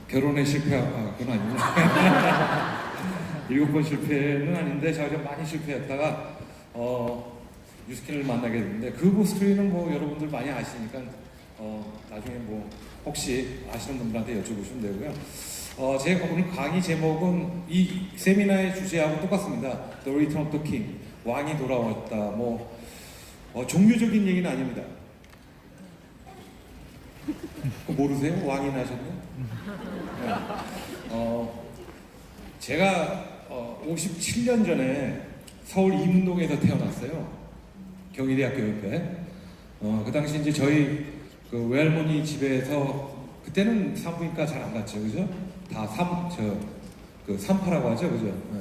결혼에 그건 아니고 7번 실패는 아닌데 제가 좀 많이 실패했다가 유스킨을 만나게 됐는데 그 스토리는 뭐 여러분들 많이 아시니까 나중에 뭐 혹시 아시는 분들한테 여쭤보시면 되고요. 제 오늘 강의 제목은 이 세미나의 주제하고 똑같습니다. The Return of the King, 왕이 돌아왔다. 종교적인 얘기는 아닙니다. 모르세요? 왕이 나셨네? 네. 제가 57년 전에 서울 이문동에서 태어났어요. 경희대학교 옆에. 그 당시 이제 저희 그 외할머니 집에서 그때는 산부인과 잘 안 갔죠, 그죠? 다 산파라고 하죠, 그죠? 네.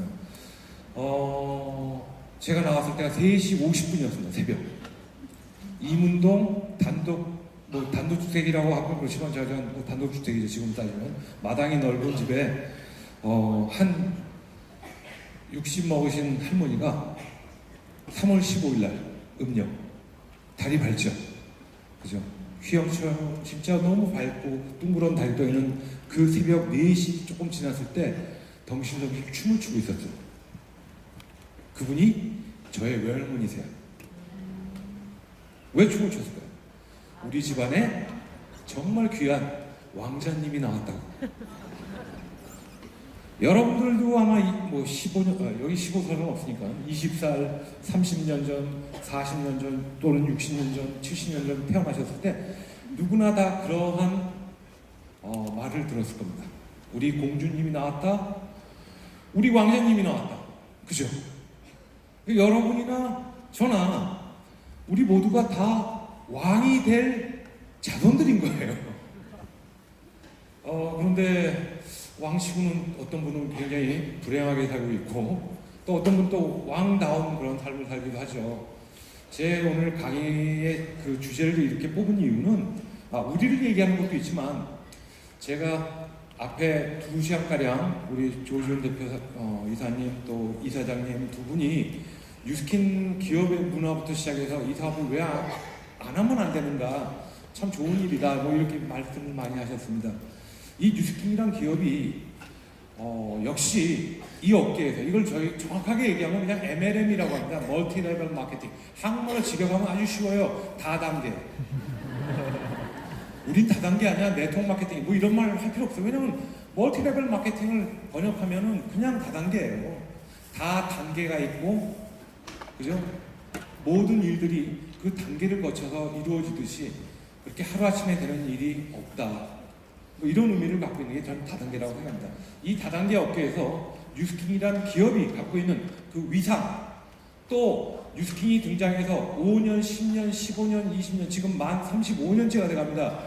제가 나왔을 때가 3시 50분이었습니다, 새벽. 이문동 단독주택이라고 하고 그렇지만 저는 단독주택이죠, 지금 따지면. 마당이 넓은 집에 한 60 먹으신 할머니가 3월 15일 날 음력 달이 밝죠, 그죠? 휘영처럼 진짜 너무 밝고 둥그런 달이 떠 있는 그 새벽 4시 조금 지났을 때 덩실덩실 춤을 추고 있었죠. 그분이 저의 외할머니세요. 왜 춤을 췄을까요? 우리 집안에 정말 귀한 왕자님이 나왔다고. 여러분들도 아마 뭐 15년, 여기 15살은 없으니까 20살, 30년 전, 40년 전 또는 60년 전, 70년 전 태어나셨을 때 누구나 다 그러한 말을 들었을 겁니다. 우리 공주님이 나왔다, 우리 왕자님이 나왔다, 그죠? 여러분이나 저나 우리 모두가 다 왕이 될 자손들인 거예요. 그런데 왕치고는 어떤 분은 굉장히 불행하게 살고 있고 또 어떤 분은 또 왕다운 그런 삶을 살기도 하죠. 제 오늘 강의의 그 주제를 이렇게 뽑은 이유는 우리를 얘기하는 것도 있지만 제가 앞에 2시간가량 우리 조지훈 대표 이사님 또 이사장님 두 분이 뉴스킨 기업의 문화부터 시작해서 이 사업을 왜 안 하면 안 되는가, 참 좋은 일이다 뭐 이렇게 말씀을 많이 하셨습니다. 이 뉴스킨이란 기업이 역시 이 업계에서 이걸 저희 정확하게 얘기하면 그냥 MLM이라고 합니다. 멀티 레벨 마케팅. 한국말로 직역하면 아주 쉬워요. 다단계. 우린 다단계 아니야. 네트워크 마케팅. 뭐 이런 말 할 필요 없어요. 왜냐면 멀티 레벨 마케팅을 번역하면은 그냥 다단계예요. 다 단계가 있고, 그죠? 모든 일들이 그 단계를 거쳐서 이루어지듯이 그렇게 하루아침에 되는 일이 없다. 뭐 이런 의미를 갖고 있는 게 저는 다단계라고 생각합니다. 이 다단계 업계에서 뉴스킨이라는 기업이 갖고 있는 그 위상, 또 뉴스킨이 등장해서 5년, 10년, 15년, 20년, 지금 만 35년째가 돼갑니다.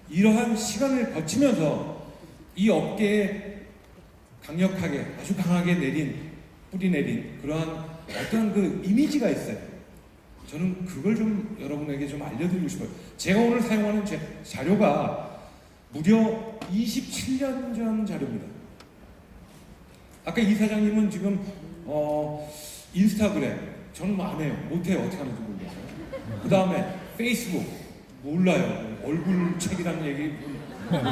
이러한 시간을 거치면서 이 업계에 강력하게, 아주 강하게 뿌리 내린 그러한 어떤 그 이미지가 있어요. 저는 그걸 좀 여러분에게 좀 알려드리고 싶어요. 제가 오늘 사용하는 제 자료가 무려 27년 전 자료입니다. 아까 이사장님은 지금 인스타그램 저는 뭐 안 해요. 못해요. 어떻게 하는지 모르겠어요. 그 다음에 페이스북 몰라요. 얼굴 책이라는 얘기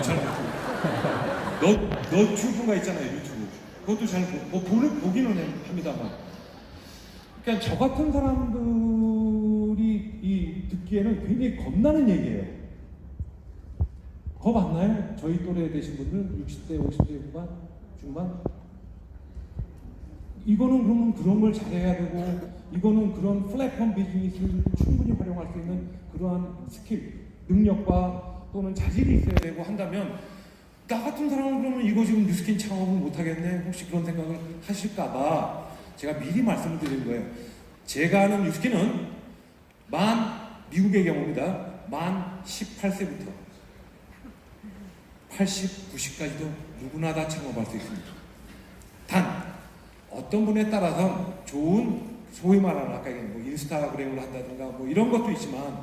잘 못해요. 너튜브가 있잖아요. 유튜브 그것도 잘 보기는 합니다만, 그러니까 저 같은 사람들이 듣기에는 굉장히 겁나는 얘기예요. 겁 안 나요? 저희 또래 되신 분들 60대, 50대 후반, 중반? 이거는 그러면 그런 걸 잘해야 되고, 이거는 그런 플랫폼 비즈니스를 충분히 활용할 수 있는 그러한 스킬, 능력과 또는 자질이 있어야 되고 한다면, 나 같은 사람은 그러면 이거 지금 뉴스킨 창업을 못하겠네? 혹시 그런 생각을 하실까봐 제가 미리 말씀을 드리는 거예요. 제가 아는 뉴스킨은 미국의 경우입니다. 만 18세부터 80, 90까지도 누구나 다 창업할 수 있습니다. 단 어떤 분에 따라서 좋은, 소위 말하는 아까 뭐 인스타그램을 한다든가 뭐 이런 것도 있지만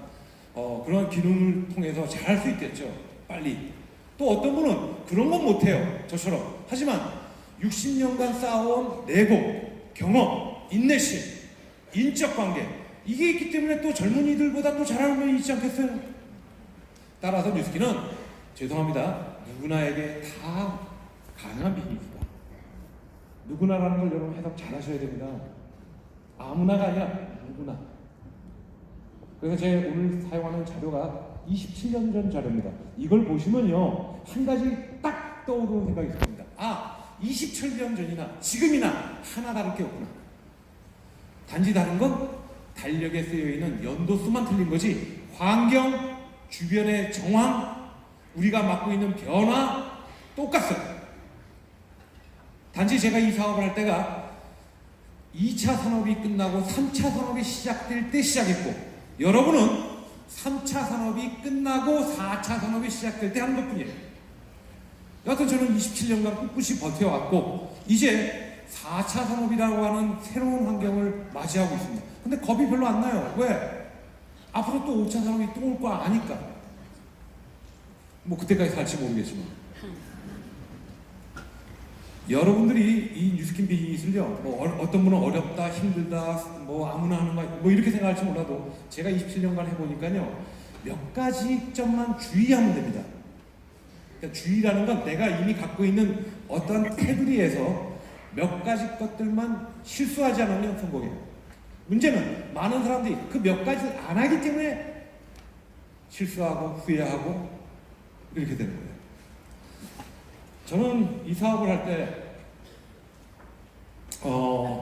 그런 기능을 통해서 잘 할 수 있겠죠. 빨리. 또 어떤 분은 그런 건 못해요. 저처럼. 하지만 60년간 쌓아온 내공, 경험, 인내심, 인적 관계, 이게 있기 때문에 또 젊은이들보다 또 잘하는 면이 있지 않겠어요? 따라서 뉴스킨은 죄송합니다. 누구나에게 다 가능한 비즈니스다. 누구나라는 걸 여러분 해석 잘 하셔야 됩니다. 아무나가 아니라 누구나. 그래서 제가 오늘 사용하는 자료가 27년 전 자료입니다. 이걸 보시면요, 한 가지 딱 떠오르는 생각이 있습니다. 27년 전이나 지금이나 하나 다를 게 없구나. 단지 다른 건 달력에 쓰여있는 연도수만 틀린 거지, 환경, 주변의 정황, 우리가 맡고 있는 변화 똑같어요. 단지 제가 이 사업을 할 때가 2차 산업이 끝나고 3차 산업이 시작될 때 시작했고, 여러분은 3차 산업이 끝나고 4차 산업이 시작될 때 하는 것뿐이에요. 여하튼 저는 27년간 꿋꿋이 버텨왔고, 이제 4차 산업이라고 하는 새로운 환경을 맞이하고 있습니다. 근데 겁이 별로 안 나요. 왜? 앞으로 또 5차 산업이 또 올 거 아니까. 뭐 그때까지 살지 모르겠지만, 여러분들이 이 뉴스킨 비즈니스를요, 뭐 어떤 분은 어렵다, 힘들다, 뭐 아무나 하는 거, 뭐 이렇게 생각할지 몰라도 제가 27년간 해보니까요, 몇 가지 점만 주의하면 됩니다. 그러니까 주의라는 건 내가 이미 갖고 있는 어떤 테두리에서 몇 가지 것들만 실수하지 않으면 성공해요. 문제는 많은 사람들이 그 몇 가지를 안 하기 때문에 실수하고 후회하고 이렇게 되는 거예요. 저는 이 사업을 할 때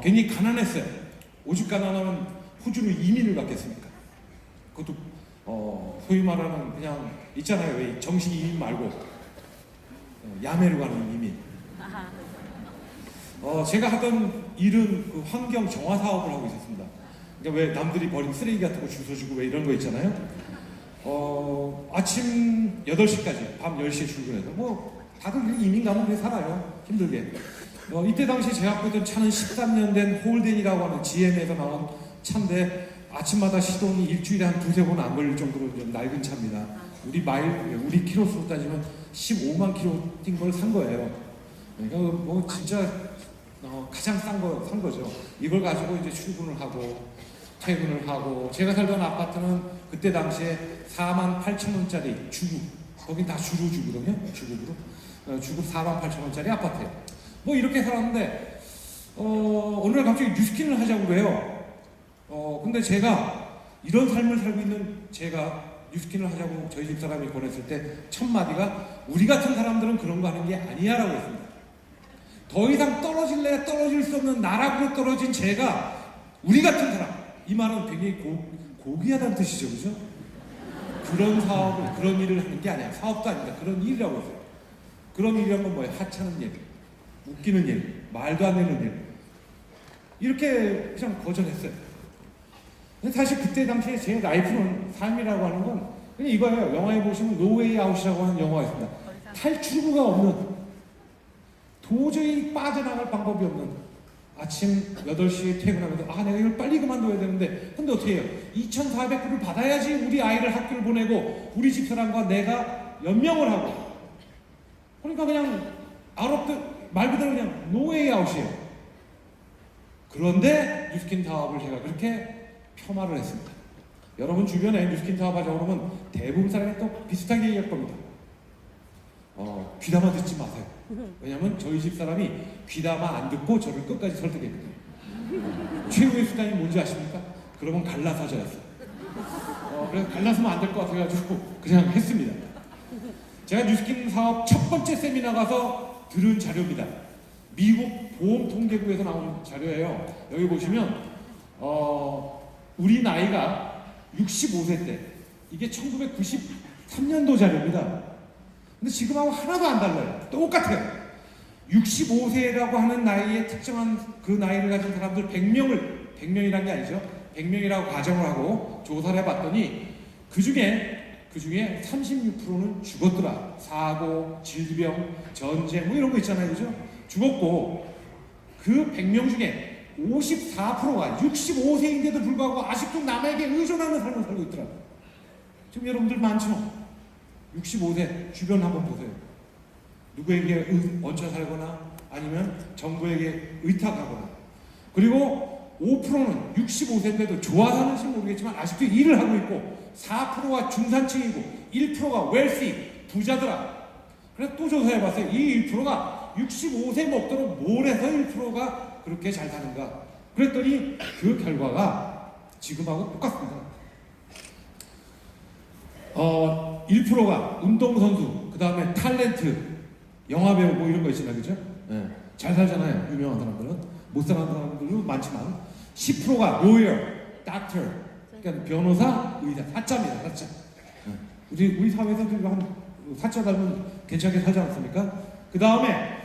괜히 가난했어요. 오죽 가난하면 호주로 이민을 갔겠습니까? 그것도 소위 말하는 그냥 있잖아요. 왜 정식 이민 말고 야매로 가는 이민. 제가 하던 일은 그 환경 정화 사업을 하고 있었습니다. 그러니까 왜 남들이 버린 쓰레기 같은 거 주워주고 왜 이런 거 있잖아요. 아침 8시까지 밤 10시에 출근해서 뭐 다들 이민 가면 그래 살아요. 힘들게. 이때 당시 제가 갖고 있던 차는 13년 된 홀덴이라고 하는 GM에서 나온 차인데 아침마다 시동이 일주일에 한 두세 번 안 걸릴 정도로 좀 낡은 차입니다. 우리 키로수로 따지면 15만 키로 뛴 걸 산 거예요. 그러니까 뭐 진짜 가장 싼 거 산 거죠. 이걸 가지고 이제 출근을 하고 퇴근을 하고, 제가 살던 아파트는 그때 당시에 48,000원짜리 주급, 거긴 다 주로 주거든요. 주급으로. 주급 48,000원짜리 아파트예요. 뭐 이렇게 살았는데 어느 날 갑자기 뉴스킨을 하자고 해요. 근데 제가 이런 삶을 살고 있는 제가 뉴스킨을 하자고 저희 집사람이 권했을 때 첫 마디가 우리 같은 사람들은 그런 거 하는 게 아니야 라고 했습니다. 더 이상 떨어질래 떨어질 수 없는 나락으로 떨어진 제가 우리 같은 사람, 이 말은 굉장히 고귀하다는 뜻이죠. 그죠? 그런 사업을, 그런 일을 하는 게 아니야. 사업도 아닙니다. 그런 일이라고 했어요. 그런 일이란 건 뭐예요? 하찮은 일, 웃기는 일, 말도 안 되는 일, 이렇게 그냥 거절했어요. 근데 사실 그때 당시에 제 라이프는, 삶이라고 하는 건 그냥 이거예요. 영화에 보시면 노웨이 아웃이라고 하는 영화가 있습니다. 탈출구가 없는, 도저히 빠져나갈 방법이 없는, 아침 8시에 퇴근하면서 내가 이걸 빨리 그만둬야 되는데, 근데 어떻게 해요? 2,400불을 받아야지 우리 아이를 학교를 보내고 우리 집사람과 내가 연명을 하고, 그러니까 그냥 말 그대로 그냥 노웨이 아웃이에요. 그런데 뉴스킨 사업을 제가 그렇게 폄하를 했습니다. 여러분 주변에 뉴스킨 사업 하자고 그러면 대부분 사람이 또 비슷하게 얘기할 겁니다. 귀담아 듣지 마세요. 왜냐면 저희 집 사람이 귀담아 안 듣고 저를 끝까지 설득했거든요. 최후의 수단이 뭔지 아십니까? 그러면 갈라서자였어요. 그래서 갈라서면 안 될 것 같아가지고 그냥 했습니다. 제가 뉴스킨 사업 첫 번째 세미나 가서 들은 자료입니다. 미국 보험통계국에서 나온 자료예요. 여기 보시면 우리 나이가 65세 때, 이게 1993년도 자료입니다. 근데 지금하고 하나도 안 달라요. 똑같아요. 65세라고 하는 나이에 특정한 그 나이를 가진 사람들 100명이란 게 아니죠. 100명이라고 가정을 하고 조사를 해봤더니 그 중에 36%는 죽었더라. 사고, 질병, 전쟁 뭐 이런 거 있잖아요. 그죠? 죽었고, 그 100명 중에 54%가 65세인데도 불구하고 아직도 남에게 의존하는 삶을 살고 있더라고요. 지금 여러분들 많죠? 65세 주변 한번 보세요. 누구에게 얹혀 살거나 아니면 정부에게 의탁하거나. 그리고 5%는 65세인데도 좋아하는지 모르겠지만 아직도 일을 하고 있고, 4%가 중산층이고 1%가 웰시, 부자더라. 그래서 또 조사해봤어요. 이 1%가 65세 먹도록 뭘 해서 1%가 그렇게 잘 사는가. 그랬더니 그 결과가 지금하고 똑같습니다. 1%가 운동선수, 그 다음에 탤런트, 영화배우 뭐 이런 거 있잖아요. 그죠? 네. 잘 살잖아요. 유명한 사람들은. 못 사는 사람들도 많지만 10%가 lawyer, doctor, 그러니까 변호사, 의사, 사자입니다. 사자. 우리 사회에서도 한 사자 닮으면 괜찮게 살지 않습니까? 그 다음에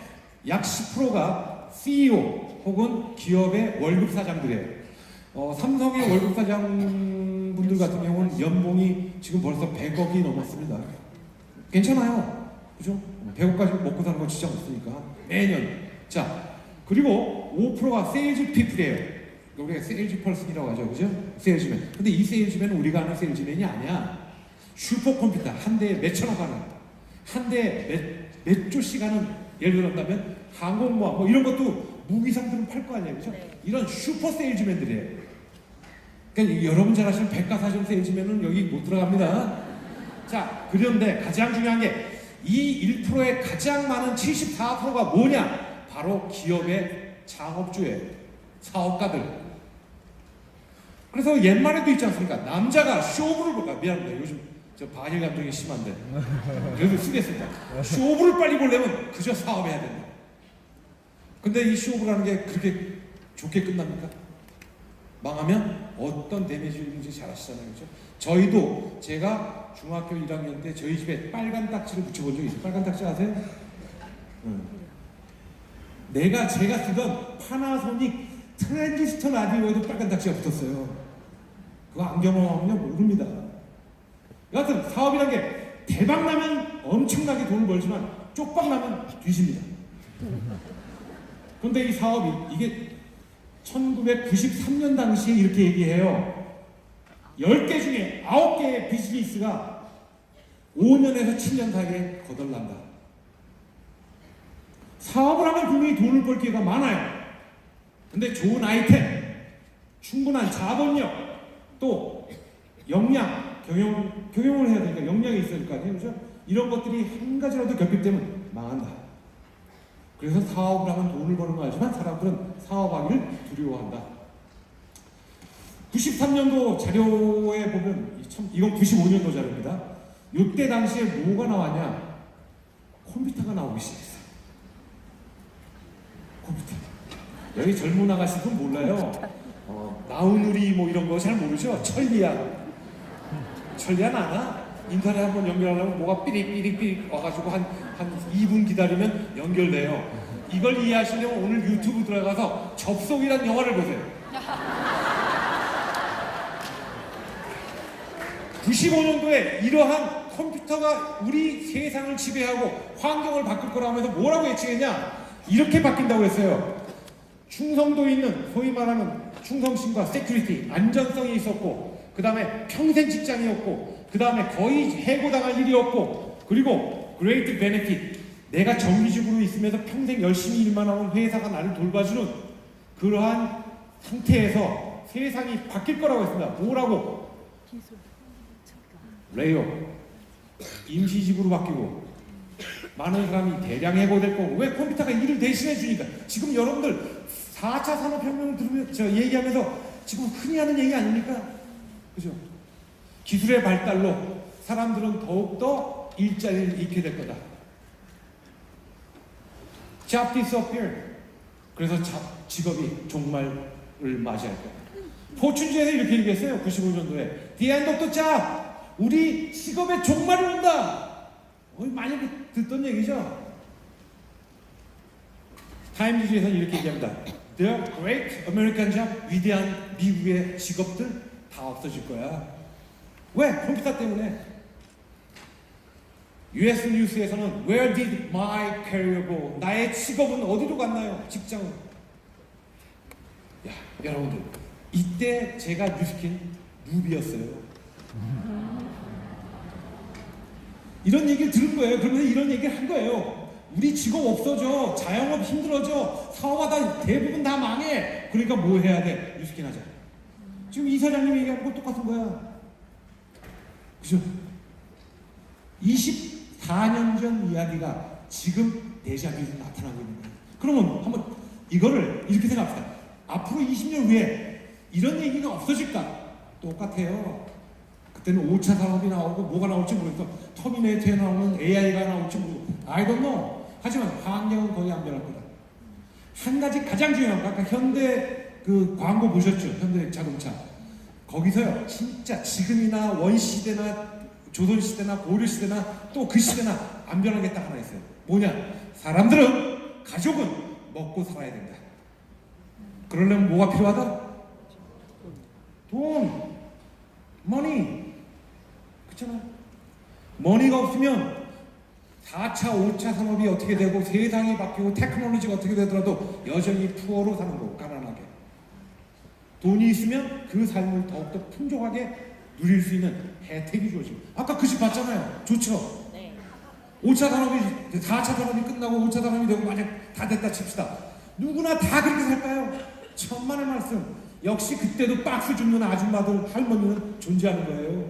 약 10%가 CEO 혹은 기업의 월급 사장들이에요. 삼성의 월급 사장분들 같은 경우는 연봉이 지금 벌써 100억이 넘었습니다. 괜찮아요. 그죠? 100억까지 먹고 사는 건 진짜 없으니까. 매년. 자, 그리고 5%가 세일즈 피플이에요. 우리가 세일즈 펄슨이라고 하죠. 그죠? 세일즈맨. 근데 이 세일즈맨은 우리가 아는 세일즈맨이 아니야. 슈퍼컴퓨터 한 대에 몇천억 하는, 한 대에 몇 조씩 하는, 예를 들었다면 항공모함 뭐 이런 것도 무기상들은 팔 거 아니에요. 그죠? 네. 이런 슈퍼 세일즈맨들이에요. 그러니까 여러분 잘 아시는 백과사전 세일즈맨은 여기 못 들어갑니다. 자, 그런데 가장 중요한 게 이 1%의 가장 많은 74%가 뭐냐? 바로 기업의 창업주예요. 사업가들. 그래서 옛말에도 있지 않습니까? 남자가 쇼부를 볼까? 미안합니다. 요즘 저 반일 감정이 심한데. 그래도 쓰겠습니다. 쇼부를 빨리 보려면 그저 사업해야 된다. 근데 이 쇼부라는 게 그렇게 좋게 끝납니까? 망하면 어떤 데미지인지 잘 아시잖아요. 그렇죠? 저희도 제가 중학교 1학년 때 저희 집에 빨간 딱지를 붙여본 적이 있어요. 빨간 딱지 아세요? 제가 쓰던 파나소닉 트랜지스터 라디오에도 빨간 딱지가 붙었어요. 그거 안 경험하면 모릅니다. 여하튼 사업이란 게 대박 나면 엄청나게 돈을 벌지만 쪽박 나면 뒤집니다. 그런데 이 사업이 이게 1993년 당시에 이렇게 얘기해요. 10개 중에 9개의 비즈니스가 5년에서 7년 사이에 거덜난다. 사업을 하면 분명히 돈을 벌 기회가 많아요. 근데 좋은 아이템, 충분한 자본력, 또 역량, 경영을 해야 되니까 역량이 있어야 될 거 아니에요. 그죠? 이런 것들이 한 가지라도 겹겹되면 망한다. 그래서 사업을 하면 돈을 버는 거 알지만 사람들은 사업하기를 두려워한다. 93년도 자료에 보면, 이건 95년도 자료입니다. 이때 당시에 뭐가 나왔냐? 컴퓨터가 나오기 시작했어요. 컴퓨터. 여기 젊은 아가씨들은 몰라요. 나우누리 뭐 이런 거 잘 모르죠? 천리안 아나? 인터넷 한번 연결하려면 뭐가 삐릭 와가지고 한 2분 기다리면 연결돼요. 이걸 이해하시려면 오늘 유튜브 들어가서 접속이란 영화를 보세요. 95년도에 이러한 컴퓨터가 우리 세상을 지배하고 환경을 바꿀 거라 하면서 뭐라고 예측했냐? 이렇게 바뀐다고 했어요. 충성도 있는 소위 말하는 충성심과 세큐리티, 안전성이 있었고, 그 다음에 평생 직장이었고, 그 다음에 거의 해고당할 일이 없고, 그리고 그레이트 베네핏, 내가 정규직으로 있으면서 평생 열심히 일만 하면 회사가 나를 돌봐주는 그러한 상태에서 세상이 바뀔 거라고 했습니다. 뭐라고? 레이업, 임시직으로 바뀌고 많은 사람이 대량 해고될 거고. 왜? 컴퓨터가 일을 대신해 주니까. 지금 여러분들 4차 산업혁명을 들으면 얘기하면서 지금 흔히 하는 얘기 아닙니까? 그죠? 기술의 발달로 사람들은 더욱더 일자리를 잃게 될 거다. Job disappear. 그래서 직업이 종말을 맞이할 거다. 포춘지에서 이렇게 얘기했어요. 95년도에 The end of the job. 우리 직업의 종말이 온다. 많이 듣던 얘기죠. 타임즈에서는 이렇게 얘기합니다. The Great American Job. 위대한 미국의 직업들 다 없어질 거야. 왜? 컴퓨터 때문에. US 뉴스에서는 Where did my career go? 나의 직업은 어디로 갔나요? 직장은. 야, 여러분들 이때 제가 뉴스킨 누비였어요. 이런 얘기를 들은 거예요. 그러면서 이런 얘기를 한 거예요. 우리 직업 없어져. 자영업 힘들어져. 사업하다 대부분 다 망해. 그러니까 뭐 해야 돼? 뉴스킨 하자. 지금 이 사장님이 얘기하는 거 똑같은 거야. 그죠? 4년 전 이야기가 지금 데자뷰로 나타나고 있는 거예요. 그러면 한번 이거를 이렇게 생각합시다. 앞으로 20년 후에 이런 얘기가 없어질까? 똑같아요. 그때는 5차 산업이 나오고 뭐가 나올지 모르겠어. 터미네이터에 나오는 AI가 나올지 모르고 I don't know. 하지만 환경은 거의 안 변할 거다. 한 가지 가장 중요한 거, 아까 현대 그 광고 보셨죠? 현대 자동차. 거기서요, 진짜 지금이나 원시대나 조선시대나 고려시대나 또 그 시대나 안 변한 게 딱 하나 있어요. 뭐냐? 사람들은, 가족은 먹고 살아야 된다. 그러려면 뭐가 필요하다? 돈, 머니. 그렇잖아요. 머니가 없으면 4차, 5차 산업이 어떻게 되고 세상이 바뀌고 테크놀로지가 어떻게 되더라도 여전히 푸어로 사는 거고, 가난하게. 돈이 있으면 그 삶을 더욱더 풍족하게 누릴 수 있는 혜택이 주어지고. 아까 그 집 봤잖아요. 좋죠? 네. 5차 산업이, 4차 산업이 끝나고 5차 산업이 되고 만약 다 됐다 칩시다. 누구나 다 그렇게 살까요? 천만의 말씀. 역시 그때도 박스 줍는 아줌마들, 할머니는 존재하는 거예요.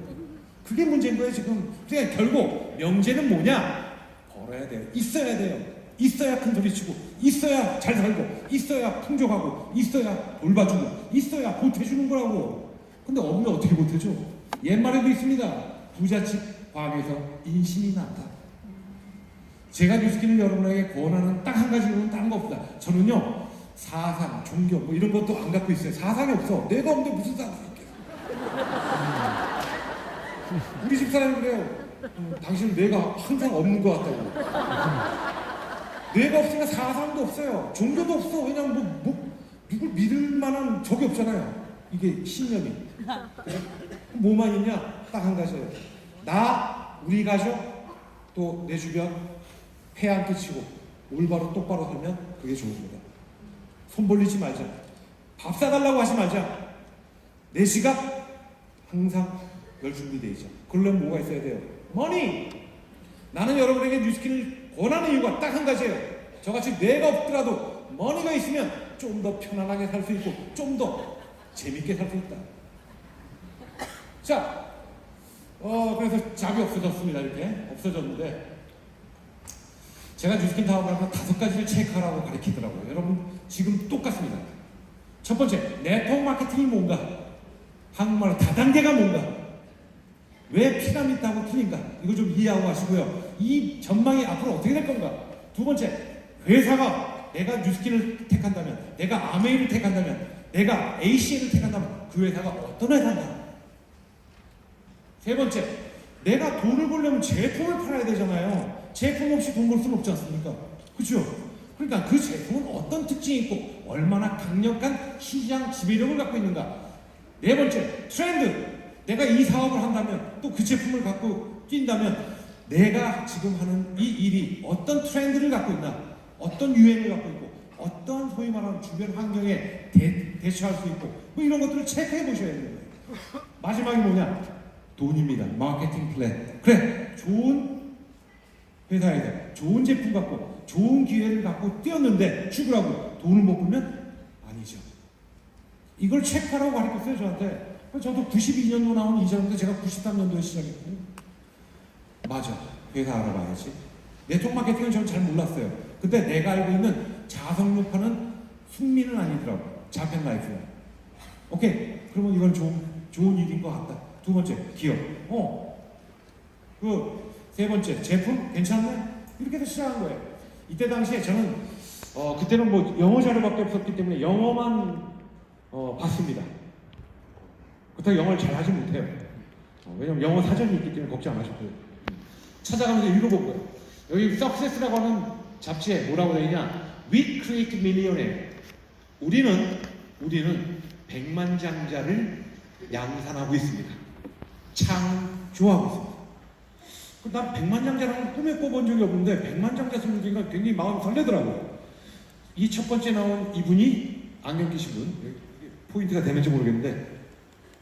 그게 문제인 거예요, 지금. 그러니까 결국 명제는 뭐냐? 벌어야 돼요. 있어야 돼요. 있어야 큰 소리 치고, 있어야 잘 살고, 있어야 풍족하고, 있어야 돌봐주고, 있어야 보태주는 거라고. 근데 없는 어떻게 보태줘? 옛말에도 있습니다. 부잣집 과학에서 인신이 난다. 제가 뉴스키는 여러분에게 권하는 딱 한 가지로는 다른 거 없다. 저는요, 사상, 종교 뭐 이런 것도 안 갖고 있어요. 사상이 없어. 내가 없는데 무슨 사상이 있겠어. 우리 집 사람이 그래요. 당신은 뇌가 항상 없는 것 같다고. 뇌가 없으니까 사상도 없어요. 종교도 없어. 왜냐면 누굴 믿을 만한 적이 없잖아요. 이게 신념이. 그래? 뭐만 있냐? 딱 한 가지예요. 나, 우리 가족, 또 내 주변 폐 안 끼치고 올바로 똑바로 살면 그게 좋은 거다. 손 벌리지 말자. 밥 사달라고 하지 말자. 내 지갑 항상 열 준비되어 있자. 그러려면 뭐가 있어야 돼요? 머니! 나는 여러분에게 뉴스키를 권하는 이유가 딱 한 가지예요. 저같이 뇌가 없더라도 머니가 있으면 좀 더 편안하게 살 수 있고 좀 더 재밌게 살 수 있다. 자, 그래서 잡이 없어졌습니다. 이렇게 없어졌는데 제가 뉴스킨 다음을 하면 5가지를 체크하라고 가르치더라고요. 여러분 지금 똑같습니다. 첫 번째, 네트워크 마케팅이 뭔가? 한국말로 다단계가 뭔가? 왜 피라미드하고 틀린가? 이거 좀 이해하고 가시고요. 이 전망이 앞으로 어떻게 될 건가? 두 번째, 회사가 내가 뉴스킨을 택한다면, 내가 아메이를 택한다면, 내가 ACN을 택한다면 그 회사가 어떤 회사인가? 세 번째, 내가 돈을 벌려면 제품을 팔아야 되잖아요. 제품 없이 돈 벌 수는 없지 않습니까? 그렇죠? 그러니까 그 제품은 어떤 특징이 있고 얼마나 강력한 시장 지배력을 갖고 있는가? 네 번째, 트렌드. 내가 이 사업을 한다면 또 그 제품을 갖고 뛴다면 내가 지금 하는 이 일이 어떤 트렌드를 갖고 있나? 어떤 유행을 갖고 있고 어떤 소위 말하는 주변 환경에 대처할 수 있고 뭐 이런 것들을 체크해 보셔야 되는 거예요. 마지막이 뭐냐? 돈입니다. 마케팅 플랜. 그래, 좋은 회사에 대해 좋은 제품 갖고 좋은 기회를 갖고 뛰었는데 죽으라고 돈을 못 벌면 아니죠. 이걸 체크하라고 가르쳤어요, 저한테. 저도 92년도 나온 이전인데 제가 93년도에 시작했거든요. 맞아, 회사 알아봐야지. 네트워크 마케팅은 저는 잘 몰랐어요. 근데 내가 알고 있는 자석류파는 승리는 아니더라고. 자펜 라이프야. 오케이, 그러면 이건 좋은 일인 것 같다. 두 번째, 기업. 세 번째, 제품 괜찮네? 이렇게 해서 시작한 거예요. 이때 당시에 저는 그때는 뭐 영어 자료밖에 없었기 때문에 영어만 봤습니다. 그렇다고 영어를 잘 하지 못해요. 왜냐면 영어 사전이 있기 때문에 걱정 안 하셔도 돼요. 찾아가면서 읽어본 거예요. 여기 Success라고 하는 잡지에 뭐라고 되어 있냐? We create millionaire. 우리는 백만장자를 양산하고 있습니다. 창조하고 있습니다. 난 백만장자라는 꿈에 꿔본 적이 없는데 백만장자 생기니까 굉장히 마음이 설레더라고요. 이 첫 번째 나온 이분이 안경 끼신 분, 포인트가 되는지 모르겠는데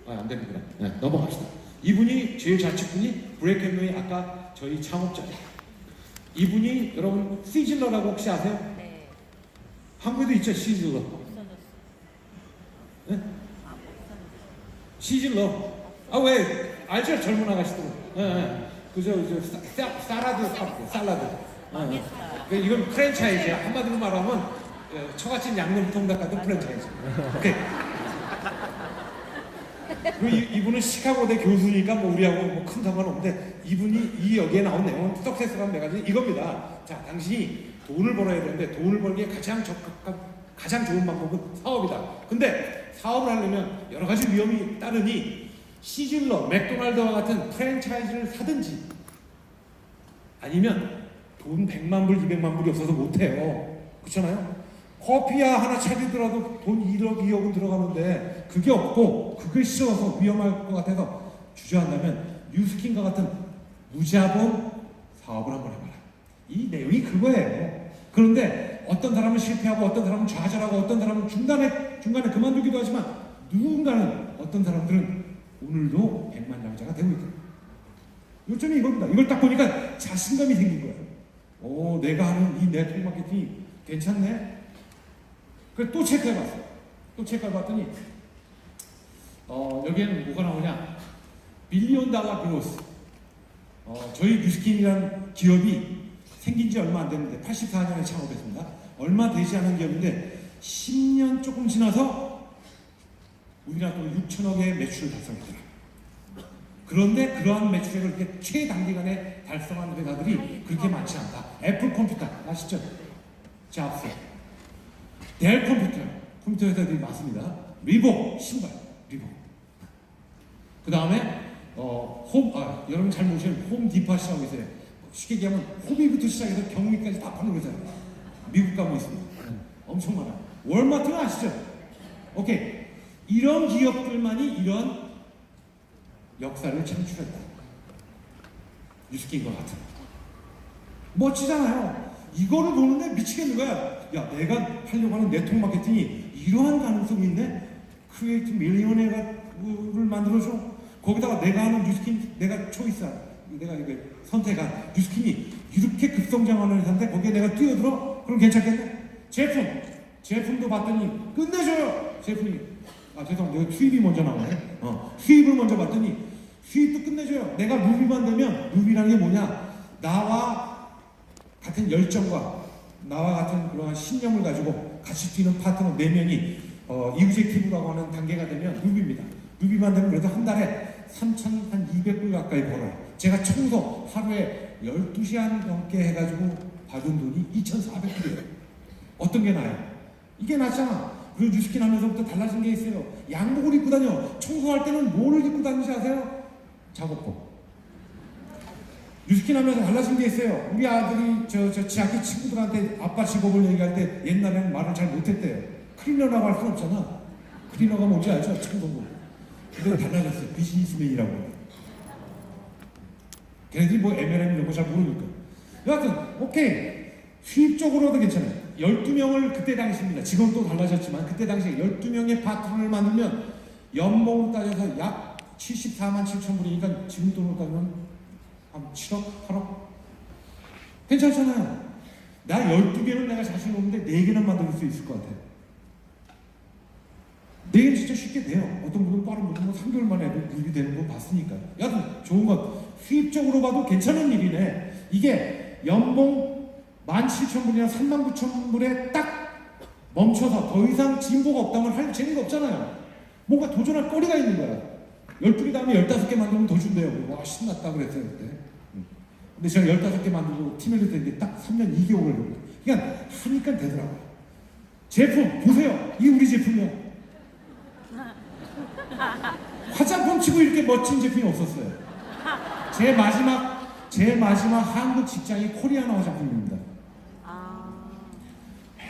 안 됩니다. 네, 넘어갑시다. 이분이 제일 좌측분이 브레이크앤로이 아까 저희 창업자예요. 이분이 여러분 시즐러라고 혹시 아세요? 네. 한국에도 있죠, 시즐러. 네? 시즐러. 왜 알죠? 젊은 아가씨들. 네. 그죠? 살라드. 이건 프랜차이즈야. 한마디로 말하면 처갓집 양념통닭 같은 프랜차이즈. 오케이. 그리고 이분은 시카고대 교수니까 뭐 우리하고 뭐 큰 상관없는데 이분이 이 여기에 나온 내용은 석세스라는 매거진 이겁니다. 자, 당신이 돈을 벌어야 되는데 돈을 벌기에 가장 적합한 가장 좋은 방법은 사업이다. 근데 사업을 하려면 여러 가지 위험이 따르니 시즐러, 맥도날드와 같은 프랜차이즈를 사든지 아니면 돈 100만 불, 200만 불이 없어서 못해요. 그렇잖아요? 커피야 하나 차리더라도 돈 1억, 2억은 들어가는데 그게 없고 그게 싫어서 위험할 것 같아서 주저한다면 뉴스킨과 같은 무자본 사업을 한번 해봐라. 이 내용이 그거예요. 그런데 어떤 사람은 실패하고 어떤 사람은 좌절하고 어떤 사람은 중간에 그만두기도 하지만 누군가는 어떤 사람들은 오늘도 백만장자가 되고 있다. 요점이 이겁니다. 이걸 딱 보니까 자신감이 생긴 거예요. 내가 하는 이 네트워크 마케팅이 괜찮네. 그래서 또 체크해봤어요. 또 체크해봤더니 여기에는 뭐가 나오냐? 빌리언 달러 그로스. 저희 뉴스킨이라는 기업이 생긴 지 얼마 안 됐는데 84년에 창업했습니다. 얼마 되지 않은 기업인데 10년 조금 지나서 우리나라 돈 6천억의 매출을 달성했더라. 그런데 그러한 매출을 그렇게 최단기간에 달성한 회사들이 그렇게 많지 않다. 애플 컴퓨터 아시죠? 잡스. 델 컴퓨터 회사들이 많습니다. 리복 신발 리복. 그 다음에 여러분 잘 모르시는 홈 디파시라고 있어요. 쉽게 얘기하면 호비부터 시작해서 경미까지 다 파는 회사예요. 미국 가면 있습니다. 엄청 많아요. 월마트는 아시죠? 오케이. 이런 기업들만이 이런 역사를 창출했다. 뉴스킨과 같은. 멋지잖아요. 이거를 보는데 미치겠는 거야. 야, 내가 하려고 하는 네트워크 마케팅이 이러한 가능성이 있네? 크리에이트 밀리언웨어를 만들어줘. 거기다가 내가 하는 뉴스킨, 내가 선택한 뉴스킨이 이렇게 급성장하는 회사인데 거기에 내가 뛰어들어? 그럼 괜찮겠네? 제품도 봤더니 끝내줘요. 제품이. 죄송합니다. 수입이 먼저 나오네. 수입을 먼저 봤더니 수입도 끝내줘요. 내가 루비만 되면, 루비라는 게 뭐냐? 나와 같은 열정과 나와 같은 그러한 신념을 가지고 같이 뛰는 파트너 4명이 이그제큐티브라고 하는 단계가 되면 루비입니다. 루비만 되면 그래도 한 달에 3,200불 가까이 벌어요. 제가 청소 하루에 12시간 넘게 해가지고 받은 돈이 2,400불이에요. 어떤 게 나아요? 이게 낫잖아. 그리고 뉴스킨 하면서부터 달라진 게 있어요. 양복을 입고 다녀. 청소할 때는 뭐를 입고 다니지 아세요? 작업복. 뉴스킨 하면서 달라진 게 있어요. 우리 아들이 지학기 친구들한테 아빠 직업을 얘기할 때 옛날에는 말을 잘 못했대요. 클리너라고 할 수는 없잖아. 클리너가 뭔지 알죠? 청소부. 근데 달라졌어요. 비즈니스맨이라고. 걔네들이 뭐 MLM 이런 거 잘 모르니까. 여하튼 오케이. 수입적으로도 괜찮아요. 12명을 그때 당시입니다. 지금은 또 달라졌지만 그때 당시에 12명의 파트너를 만들면 연봉으로 따져서 약 74만 7천 불이니까 지금 돈으로 따지면 한 7억? 8억? 괜찮잖아요. 나 12개는 내가 자신 없는데 4개는 만들 수 있을 것 같아요. 4개는 진짜 쉽게 돼요. 어떤 분은 빠른 분은 3개월 만에 일이 되는 거 봤으니까요. 여하튼 좋은 건 수입적으로 봐도 괜찮은 일이네. 이게 연봉 17,000불이나 39,000불에 딱 멈춰서 더 이상 진보가 없다면 할 재미가 없잖아요. 뭔가 도전할 거리가 있는 거야. 12개 다음에 15개 만들면 더 준대요. 와, 신났다 그랬어요 그때. 근데 제가 15개 만들고 팀을 했는데 딱 3년 2개월을 했거든요. 그러니까 하니까 되더라고요. 제품 보세요. 이게 우리 제품이야. 화장품 치고 이렇게 멋진 제품이 없었어요. 제 마지막 한국 직장이 코리아나 화장품입니다.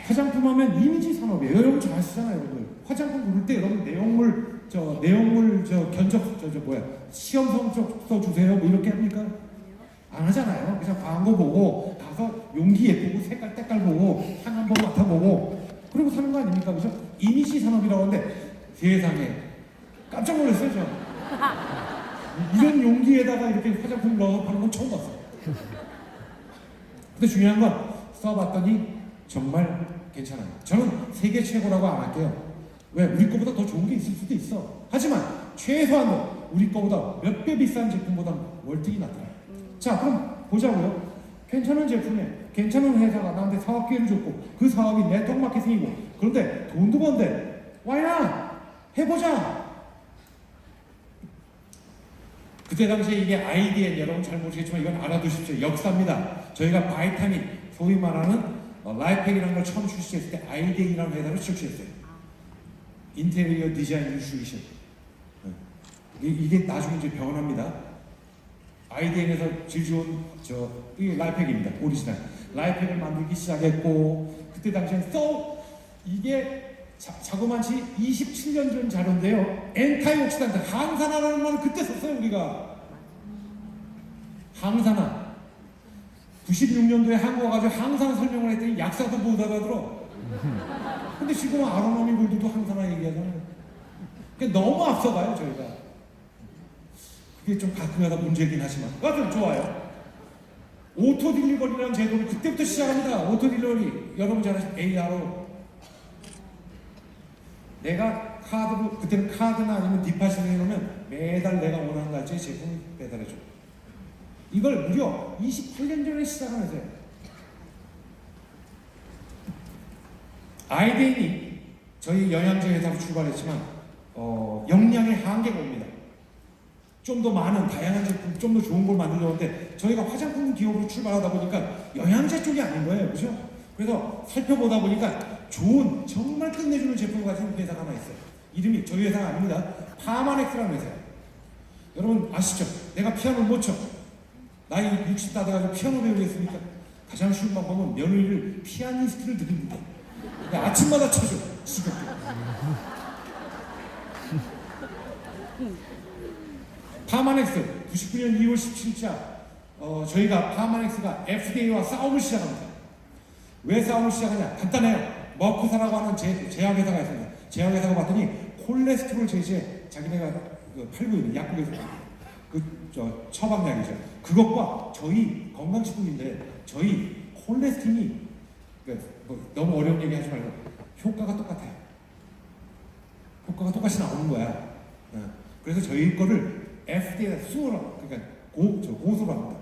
화장품 하면 이미지 산업이에요. 여러분 잘 아시잖아요, 여러분. 화장품 고를 때 여러분 내용물 시험 성적 써주세요. 뭐 이렇게 합니까? 안 하잖아요. 그냥 광고 보고 가서 용기 예쁘고 색깔 때깔 보고 향 한번 맡아보고 그러고 사는 거 아닙니까? 그래서 이미지 산업이라고 하는데 세상에 깜짝 놀랐어요, 저. 이런 용기에다가 이렇게 화장품 넣어서 파는 건 처음 봤어요. 근데 중요한 건 써봤더니 정말 괜찮아요. 저는 세계 최고라고 안 할게요. 왜? 우리 거보다 더 좋은 게 있을 수도 있어. 하지만 최소한도 우리 거보다 몇 배 비싼 제품보다 월등히 낫더라. 자, 그럼 보자고요. 괜찮은 제품에 괜찮은 회사가 나한테 사업 기회를 줬고 그 사업이 네트워크 마케팅이고 그런데 돈도 번대. 와야 해보자. 그때 당시에 이게 IDN 여러분 잘 모르시겠지만 이건 알아두십시오. 역사입니다. 저희가 바이타민 소위 말하는 라이프팩이라는 걸 처음 출시했을 때 IDN이라는 회사를 출시했어요. 인테리어 디자인 유슈이션. 이게 나중에 이제 변합니다. IDN에서 제일 좋은 이 라이프팩입니다. 오리지널 라이프팩을 만들기 시작했고 그때 당시엔 이게 자그마치 27년 전 자료인데요. 엔타이옥시단트 항산화라는 말을 그때 썼어요. 우리가 항산화 96년도에 한국 와가지고 항산화 설명을 했더니 약사도 못 알아들어. 근데 지금 아로마미 골드도 항산화 얘기하잖아요. 그러니까 너무 앞서가요 저희가. 그게 좀 가끔가다 문제긴 하지만 하여튼 좋아요. 오토 딜리버리라는 제도를 그때부터 시작합니다. 오토 딜리버리 여러분 잘 아시는 ARO. 내가 카드로 그때는 카드나 아니면 디파시를 해놓으면 매달 내가 원하는 날짜에 제품을 배달해줘. 이걸 무려 28년 전에 시작한 회사예요. IDN이 저희 영양제 회사로 출발했지만 역량의 한계가 옵니다. 좀 더 많은 다양한 제품, 좀 더 좋은 걸 만들려고 하는데 저희가 화장품 기업으로 출발하다 보니까 영양제 쪽이 아닌 거예요. 그죠? 그래서 살펴보다 보니까 좋은 정말 끝내주는 제품을 가진 회사가 하나 있어요. 이름이 저희 회사가 아닙니다. 파마넥스라는 회사예요. 여러분 아시죠? 내가 피아노를 못 쳐. 나이 60다 돼가지고 피아노 배우겠습니까? 가장 쉬운 방법은 며느리를 피아니스트를 드립니다. 그러니까 아침마다 쳐줘. 지겹게. 파마넥스 99년 2월 17일자 저희가 파마넥스가 FDA와 싸움을 시작합니다. 왜 싸움을 시작하냐? 간단해요. 머크사라고 하는 제약회사가 있습니다. 제약회사가 봤더니 콜레스테롤 제제 자기네가 팔고 있는 약국에서 처방약이죠. 그것과 저희 건강식품인데 저희 콜레스틴이 너무 어려운 얘기 하지 말고 효과가 똑같아요. 효과가 똑같이 나오는 거야. 그래서 저희 거를 FDA가 수호로 그러니까 고소를 합니다.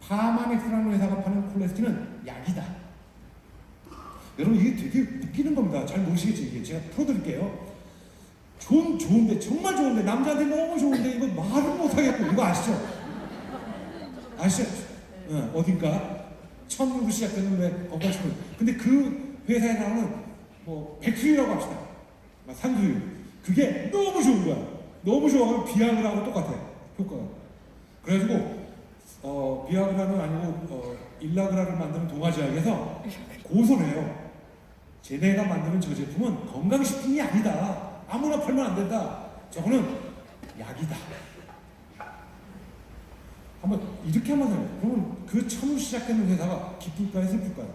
파마넥스라는 회사가 파는 콜레스틴은 약이다. 여러분 이게 되게 웃기는 겁니다. 잘 모르시겠죠. 이게 제가 풀어드릴게요. 좋은데 정말 좋은데 남자한테 너무 좋은데 이거 말을 못하겠고 이거 아시죠? 아시죠? 어딘가 처음으로 시작되는 왜 건강식품. 근데 그 회사에 나오는 뭐 백수유라고 합시다. 산수유. 그게 너무 좋은 거야. 너무 좋아하면 비아그라하고 똑같아요. 효과가. 그래가지고 비아그라는 아니고 일라그라를 만드는 동아제약에서 고소를 해요. 쟤네가 만드는 저 제품은 건강식품이 아니다. 아무나 팔면 안 된다. 저거는 약이다. 한번 이렇게 한번 해요. 그러면 그 처음 시작되는 회사가 기쁠까요? 슬플까요?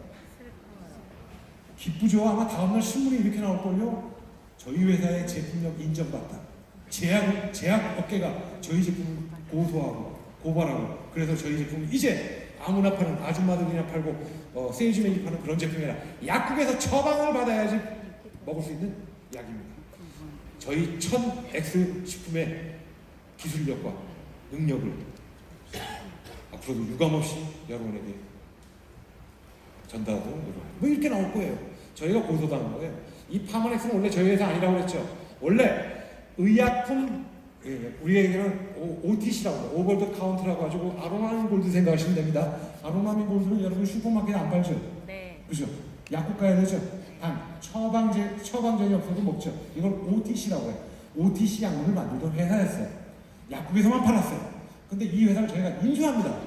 기쁘죠. 아마 다음날 신문에 이렇게 나올걸요. 저희 회사의 제품력 인정받다. 제약 업계가 저희 제품을 고소하고 고발하고 그래서 저희 제품은 이제 아무나 파는 아줌마들이나 팔고 세일즈맨이 파는 그런 제품이 아니라 약국에서 처방을 받아야지 먹을 수 있는 약입니다. 저희 첫 X 식품의 기술력과 능력을 앞으로도 유감없이 여러분에게 전달하도록 노력합니다. 뭐 이렇게 나올 거예요. 저희가 고소당한 거예요. 이 파마넥스는 원래 저희 회사 아니라고 그랬죠. 원래 의약품 우리에게는 OTC라고 해요. 오버더 카운트라고 가지고 아로마미 골드 생각하시면 됩니다. 아로마미 골드는 여러분 슈퍼마켓에 안 팔죠? 네. 그죠? 약국 가야 되죠? 단 처방전이 없어도 먹죠. 이걸 OTC라고 해요. OTC 약물을 만들던 회사였어요. 약국에서만 팔았어요. 근데 이 회사를 저희가 인수합니다.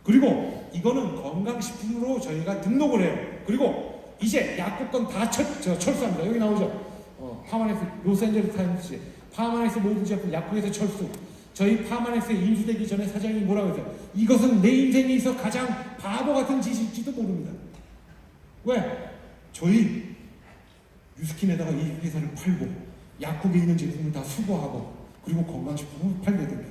그리고 이거는 건강식품으로 저희가 등록을 해요. 그리고 이제 약국 건 다 철수합니다. 여기 나오죠? 파마넥스 로스앤젤레스 타임스 파마넥스 모든 제품 약국에서 철수. 저희 파마넥스에 인수되기 전에 사장님이 뭐라고 했어요? 이것은 내 인생에서 가장 바보 같은 짓일지도 모릅니다. 왜? 저희 유스킨에다가 이 회사를 팔고 약국에 있는 제품을 다 수거하고 그리고 건강식품을 팔게 됩니다.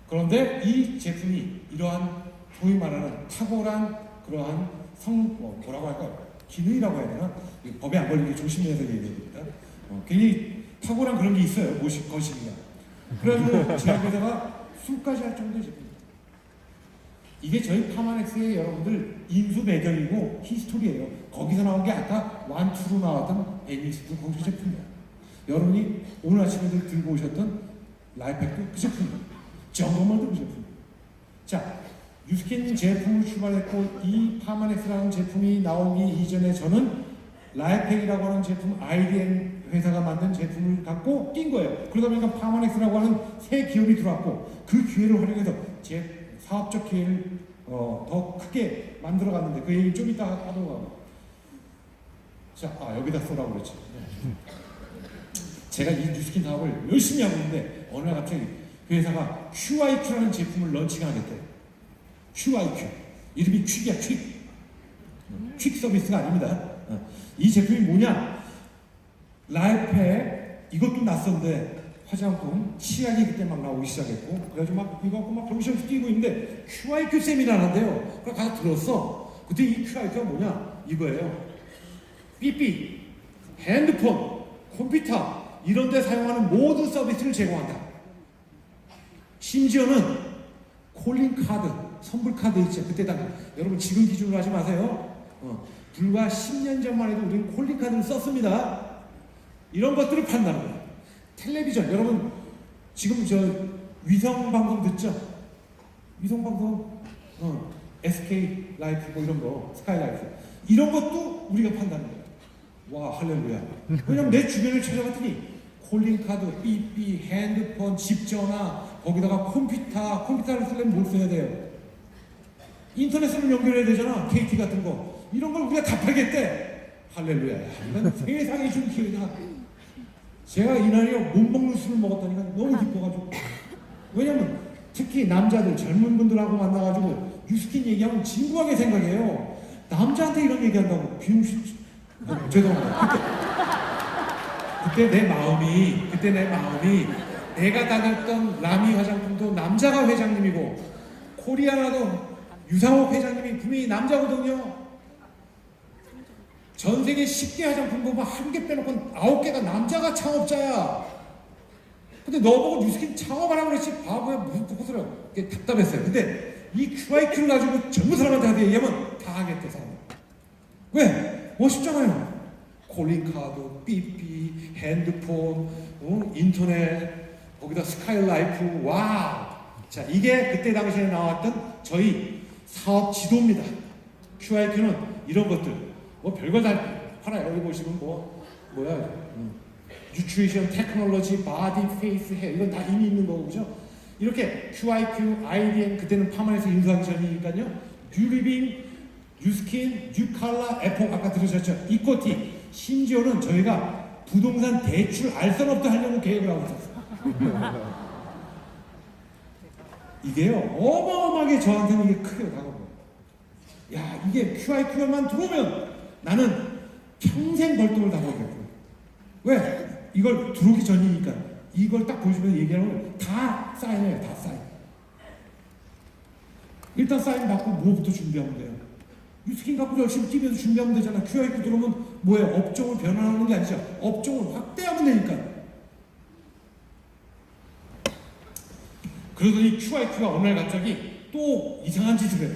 그런데 이 제품이 이러한 소위 말하는 탁월한 그러한 뭐라고 할까요? 기능이라고 해야 되나? 법에 안 걸리게 조심해서 얘기해야 됩니다. 괜히 탁월한 그런 게 있어요. 것입니다. 그래가지고 제약회사가 술까지 할 정도의 제품입니다. 이게 저희 파마넥스의 여러분들 인수 배경이고 히스토리예요. 거기서 나온 게 아까 완투로 나왔던 애닉스도 거기 제품이에요. 여러분이 오늘 아침에도 들고 오셨던 라이팩도 그 제품이에요. 정보만도 그 제품이에요. 자, 뉴스킨 제품을 출발했고 이 파마넥스라는 제품이 나오기 이전에 저는 라이팩이라고 하는 제품 IDN 회사가 만든 제품을 갖고 뛴 거예요. 그러다 보니까 파마넥스라고 하는 새 기업이 들어왔고 그 기회를 활용해서 제 사업적 기회를 더 크게 만들어 갔는데 그 얘기 좀 이따 하도록 하고. 자, 여기다 쏘라고 그랬지. 제가 이 뉴스킨 사업을 열심히 하고 있는데 어느 날 갑자기 그 회사가 QIQ라는 제품을 런칭하겠대요. QIQ. 이름이 퀵이야, 퀵. 퀵 서비스가 아닙니다. 이 제품이 뭐냐? 라이프에 이것도 낯선데 화장품, 치약이 그때 막 나오기 시작했고 그래가지고 막 이거 갖고 막 정신없이 뛰고 있는데 QIQ 세미나라는데요. 그걸 가서 들었어. 그때 이 QIQ가 뭐냐? 이거예요. 삐삐, 핸드폰, 컴퓨터 이런 데 사용하는 모든 서비스를 제공한다. 심지어는 콜링카드, 선불카드 있죠. 그때 당 여러분 지금 기준으로 하지 마세요. 불과 10년 전만 해도 우리는 콜링카드를 썼습니다. 이런 것들을 판다는 거예요. 텔레비전, 여러분 지금 저 위성방송 듣죠? 위성방송, SK 라이프 뭐 이런 거, 스카이 라이프 이런 것도 우리가 판다는 거예요. 와, 할렐루야. 왜냐면 내 주변을 찾아봤더니 콜링카드, 삐삐, 핸드폰, 집전화, 거기다가 컴퓨터를 쓰려면 뭘 써야 돼요? 인터넷으로 연결해야 되잖아. KT 같은 거. 이런 걸 우리가 다 팔겠대. 할렐루야. 이건 세상에 준 기회다. 제가 이날이요 못 먹는 술을 먹었다니까 너무 기뻐가지고. 왜냐면 특히 남자들 젊은 분들하고 만나가지고 뉴스킨 얘기하면 진부하게 생각해요. 남자한테 이런 얘기한다고 비용식. 죄송합니다. 그때 내 마음이 내가 다녔던 라미 화장품도 남자가 회장님이고 코리아나도 유상옥 회장님이 분명히 남자거든요. 전 세계 10개 화장품 보면 한 개 빼놓고 9개가 남자가 창업자야. 근데 너보고 뉴스킨 창업하라고 그랬지 바보야 무슨 뜻으로 그게 답답했어요. 근데 이 QIQ를 가지고 전부 사람한테 얘기하면 다 하겠대 사람. 왜? 멋있잖아요. 콜링카드, 삐삐, 핸드폰, 인터넷, 거기다 스카이라이프, 와우. 자, 이게 그때 당시에 나왔던 저희 사업 지도입니다. QIQ는 이런 것들, 뭐 별걸 다 팔아요. 여기 보시면 뉴트리션, 테크놀로지, 바디, 페이스, 헤어 이건 다 이미 있는 거고 그죠? 이렇게 QIQ, IDN 그때는 파마에서 인수하기 전이니까요. 뉴리빙, 뉴스킨, 뉴칼라, 에폭 아까 들으셨죠? 이코티. 심지어는 저희가 부동산 대출 알선업도 하려고 계획을 하고 있었어요. 이게요 어마어마하게 저한테는 이게 크게 다가오고, 야 이게 QIQ만 들어오면 나는 평생 벌금을 다 벌겠고. 왜? 이걸 들어오기 전이니까 이걸 딱 보여주면 얘기하면 다 사인해요. 다 사인. 일단 사인 받고 뭐부터 준비하면 돼요? 뉴스킨 갖고 열심히 뛰면서 준비하면 되잖아. QIQ 들어오면 뭐예요? 업종을 변화하는 게 아니죠. 업종을 확대하면 되니까. 그러더니 QIQ가 어느 날 갑자기 또 이상한 짓을 해요.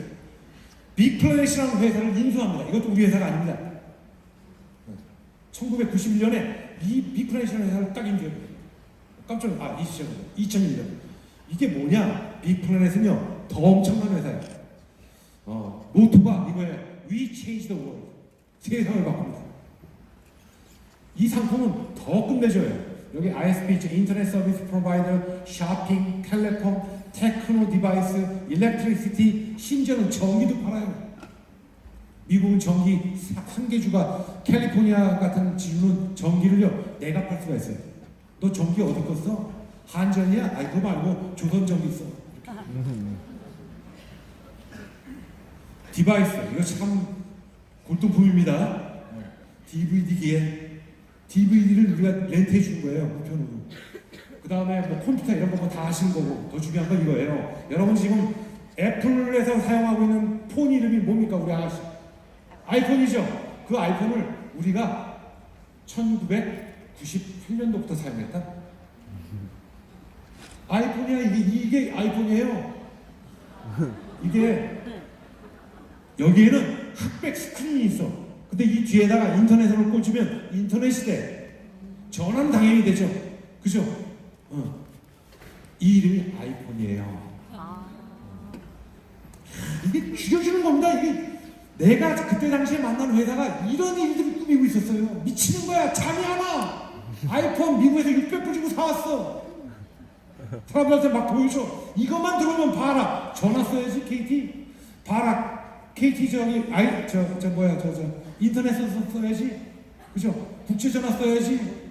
빅플래닛이라는 회사를 인수합니다. 이것도 우리 회사가 아닙니다. 1991년에 이 빅플래닛이라는 회사를 딱 인수해요. 깜짝 놀랐어요. 2001년. 이게 뭐냐? 빅플래닛은요 더 엄청난 회사예요. 모토가 이거예요. We change the world. 세상을 바꿉니다. 이 상품은 더 끝내줘요. 여기 ISP 있죠. 인터넷 서비스 프로바이더, 쇼핑, 텔레콤, 테크노 디바이스, 일렉트리시티, 심지어는 전기도 팔아요. 미국은 전기 상계주가 캘리포니아 같은 지구는 전기를요 내가 팔 수가 있어요. 너 전기 어디 거 써? 한전이야? 아니 그거 말고 조선전기 써. 디바이스 이거 참 골동품입니다. DVD기에 DVD를 우리가 렌트해 준 거예요. 우편으로. 그 다음에 뭐 컴퓨터 이런 거 다 하시는 거고 더 중요한 건 이거예요. 여러분 지금 애플에서 사용하고 있는 폰 이름이 뭡니까? 우리 아저씨 아이폰이죠. 그 아이폰을 우리가 1998년도부터 사용했다. 아이폰이야. 이게 아이폰이에요. 이게 여기에는 흑백 스크린이 있어. 근데 이 뒤에다가 인터넷으로 꽂으면 인터넷 시대. 전화는 당연히 되죠. 그죠? 이 이름이 아이폰이에요. 이게 죽여주는 겁니다. 이게 내가 그때 당시에 만난 회사가 이런 일들을 꾸미고 있었어요. 미치는 거야. 잠이 안 와. 아이폰 미국에서 600불 주고 사왔어. 사람들한테 막 보여줘. 이것만 들어오면 봐라. 전화 써야지 KT. 봐라. KT 저기 인터넷 써야지. 그죠? 국제전화 써야지.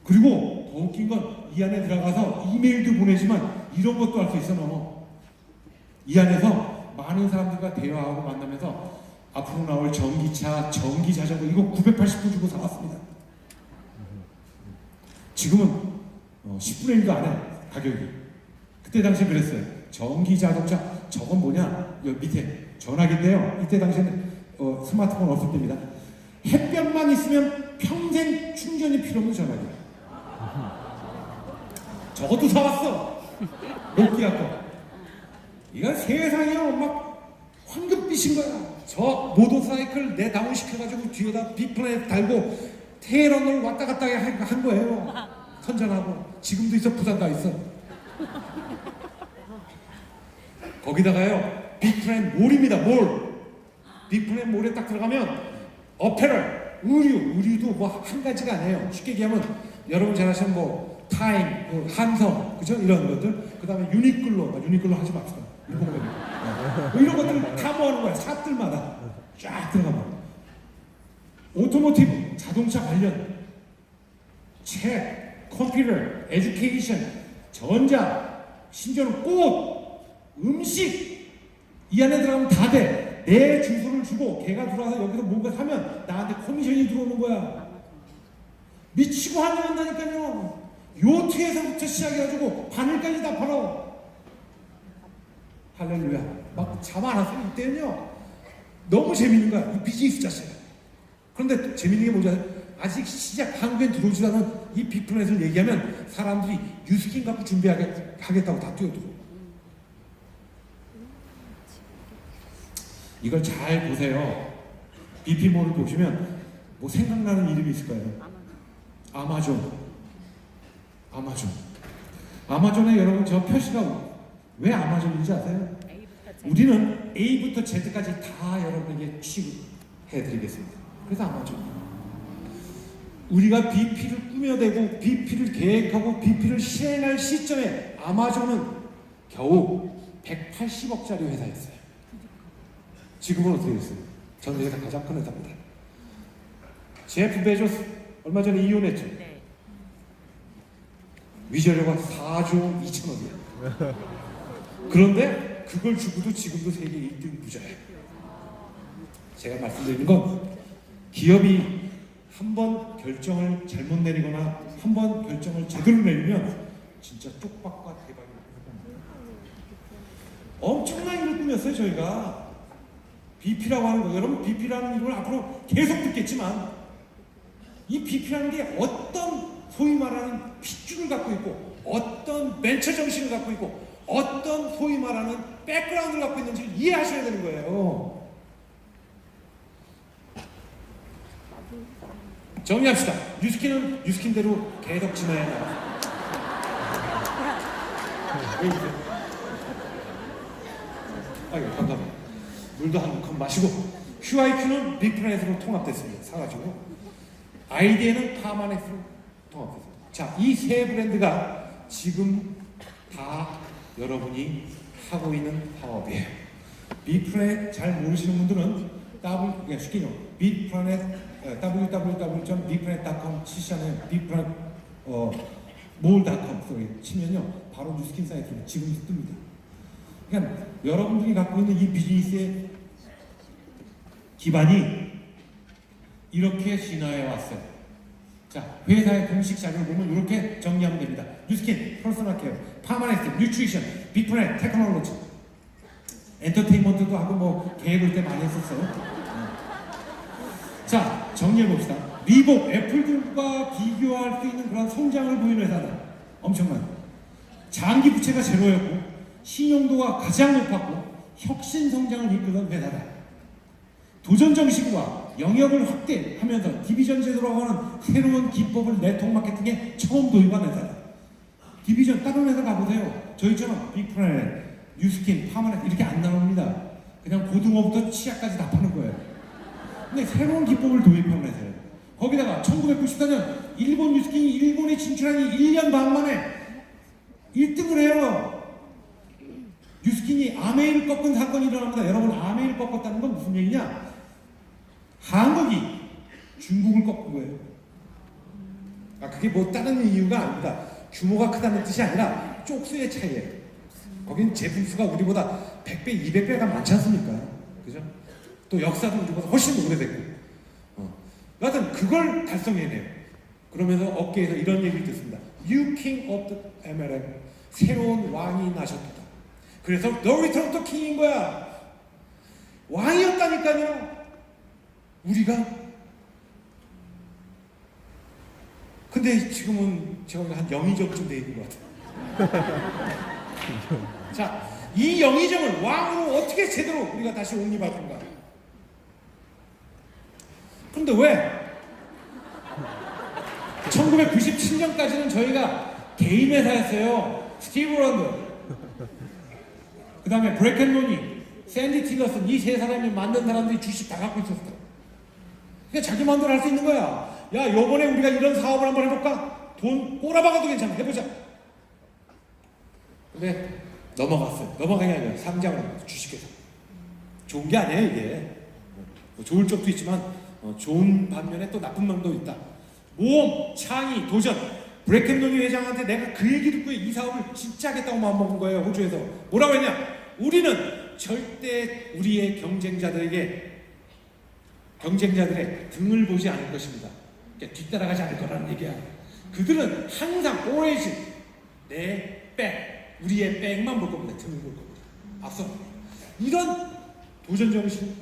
그리고 더 웃긴 건 이 안에 들어가서 이메일도 보내지만 이런 것도 할 수 있어. 너. 이 안에서 많은 사람들과 대화하고 만나면서 앞으로 나올 전기차, 전기자전거 이거 980불 주고 사왔습니다. 지금은 10분의 1도 안 해. 가격이. 그때 당시에 그랬어요. 전기자동차 저건 뭐냐? 여기 밑에 전화기인데요. 이때 당시에는 스마트폰 없을 때입니다. 햇볕만 있으면 평생 충전이 필요 없는 전화기. 저것도 사왔어. 노키아 거. 이건 세상이요. 막 황금빛인 거야. 저 모터사이클 내 다운시켜가지고 뒤에다 빅플랜 달고 테헤란을 왔다 갔다 한 거예요. 선전하고. 지금도 있어. 부산 가 있어. 거기다가요. 빅플랜 몰입니다. 몰. 빅플랜 몰에 딱 들어가면 어페럴, 의류도 뭐 한 가지가 아니에요. 쉽게 얘기하면 여러분 잘 아시는 뭐 타임, 한성, 그죠? 이런 것들. 그 다음에 유니클로 하지 맙시다. 뭐 이런 것들 다 모아놓은 거야. 샵들마다 쫙 들어가면. 오토모티브, 자동차 관련, 책, 컴퓨터, 에듀케이션, 전자, 심지어는 꽃, 음식 이 안에 들어가면 다 돼. 내 주소를 주고 걔가 들어와서 여기서 뭔가 사면 나한테 커미션이 들어오는 거야. 미치고 환영한다니까요. 요트에서부터 시작해가지고 바늘까지 다 팔아. 할렐루야. 막 잠 안 왔어요. 이때는요. 너무 재밌는 거야. 이 비즈니스 자체가. 그런데 재밌는 게 뭐냐? 아직 시작 한국엔 들어오지 않은 이 빅플랜을 얘기하면 사람들이 뉴스킨 갖고 준비하겠다고 다 뛰어들어. 이걸 잘 보세요. BP몰을 보시면 뭐 생각나는 이름이 있을 거예요. 아마존에 여러분 저 표시가 왜 아마존인지 아세요? 우리는 A부터 Z까지 다 여러분에게 취급해드리겠습니다. 그래서 아마존. 우리가 BP를 꾸며대고 BP를 계획하고 BP를 실행할 시점에 아마존은 겨우 180억짜리 회사였어요. 지금은 어떻게 됐어요? 전 세계에서 가장 큰 회사입니다. 제프 베조스 얼마 전에 이혼했죠. 네. 위자료가 4조 2천억이에요. 그런데 그걸 주고도 지금도 세계 1등 부자예요. 제가 말씀드리는 건 기업이 한 번 결정을 잘못 내리거나 한 번 결정을 제대로 내리면 진짜 쪽박과 대박이 나요. 엄청난 일을 꾸몄어요. 저희가 BP라고 하는 거, 여러분 BP라는 이름을 앞으로 계속 듣겠지만 이 BP라는 게 어떤 소위 말하는 핏줄을 갖고 있고 어떤 벤처 정신을 갖고 있고 어떤 소위 말하는 백그라운드를 갖고 있는지를 이해하셔야 되는 거예요. 정리합시다. 뉴스킨은 뉴스킨대로 계속 진행해 나가요. 아이고 감사합니다. 물도 한 컵 마시고 QIQ는 빅플랜으로 통합됐습니다. 사가지고 아이디에는 파마넥스로 통합됐습니다. 자, 이 세 브랜드가 지금 다 여러분이 하고 있는 사업이에요. 빅플랜 잘 모르시는 분들은 쉽게요. 빅플랜 www.bigplanet.com 치시잖아요. 빅플랜 more.com 치면요 바로 뉴스킨 사이트로 지금 뜹니다. 그러니까 여러분들이 갖고 있는 이 비즈니스의 기반이 이렇게 진화해 왔어요. 자, 회사의 공식 자료를 보면 이렇게 정리하면 됩니다. 뉴스킨, 퍼스널 케어, 파마넥스, 뉴트리션, 빅플랜, 테크놀로지, 엔터테인먼트도 하고 뭐 계획을 때 많이 했었어요. 자, 정리해봅시다. 리복, 애플들과 비교할 수 있는 그런 성장을 보이는 회사다. 엄청난. 장기 부채가 제로였고 신용도가 가장 높았고 혁신 성장을 이끌던 회사다. 도전 정신과 영역을 확대하면서 디비전 제도라고 하는 새로운 기법을 네트워크 마케팅에 처음 도입한 회사다. 디비전 다른 회사 가보세요. 저희처럼 빅프라넷, 뉴스킨, 파마넷 이렇게 안 나옵니다. 그냥 고등어부터 치약까지 다 파는 거예요. 근데 새로운 기법을 도입한 회사예요. 거기다가 1994년 일본 뉴스킨이 일본에 진출하니 1년 반 만에 1등을 해요. 뉴스킨이 아메이를 꺾은 사건이 일어납니다. 여러분, 아메이를 꺾었다는 건 무슨 얘기냐? 한국이 중국을 꺾은 거예요. 그게 뭐 다른 이유가 아닙니다. 규모가 크다는 뜻이 아니라 쪽수의 차이예요. 거긴 제품 수가 우리보다 100배, 200배가 많지 않습니까? 그죠? 또 역사도 우리보다 훨씬 오래됐고. 여하튼 그걸 달성해내요. 그러면서 업계에서 이런 얘기를 듣습니다. New King of the MLM. 새로운 왕이 나셨다. 그래서 The Return of the King인 거야. 왕이었다니까요. 우리가. 근데 지금은 제가 한 영의정쯤 돼 있는 것 같아요. 자, 이 영의정을 왕으로 어떻게 제대로 우리가 다시 옹립할 건가? 그런데 왜? 1997년까지는 저희가 개인 회사였어요. 스티브 런드, 그 다음에 브레켄로니, 샌디 티거슨, 이 세 사람이 만든 사람들이 주식 다 갖고 있었어. 그러니까 자기 마음대로 할 수 있는 거야. 야, 요번에 우리가 이런 사업을 한번 해볼까? 돈 꼬라박아도 괜찮아. 해보자. 근데 넘어갔어요. 넘어가게 아니라 상장을 주식회사. 좋은 게 아니에요, 이게. 뭐 좋을 적도 있지만 좋은 반면에 또 나쁜 면도 있다. 모험, 창의, 도전. 브레켄로니 회장한테 내가 그 얘기 듣고 이 사업을 진짜 하겠다고 마음먹은 거예요. 호주에서. 뭐라고 했냐? 우리는 절대 우리의 경쟁자들의 등을 보지 않을 것입니다. 그러니까 뒤따라가지 않을 거라는 얘기야. 그들은 항상 오로지 내 백, 우리의 백만 볼 겁니다. 등을 볼 겁니다. 앞서 이런 도전 정신,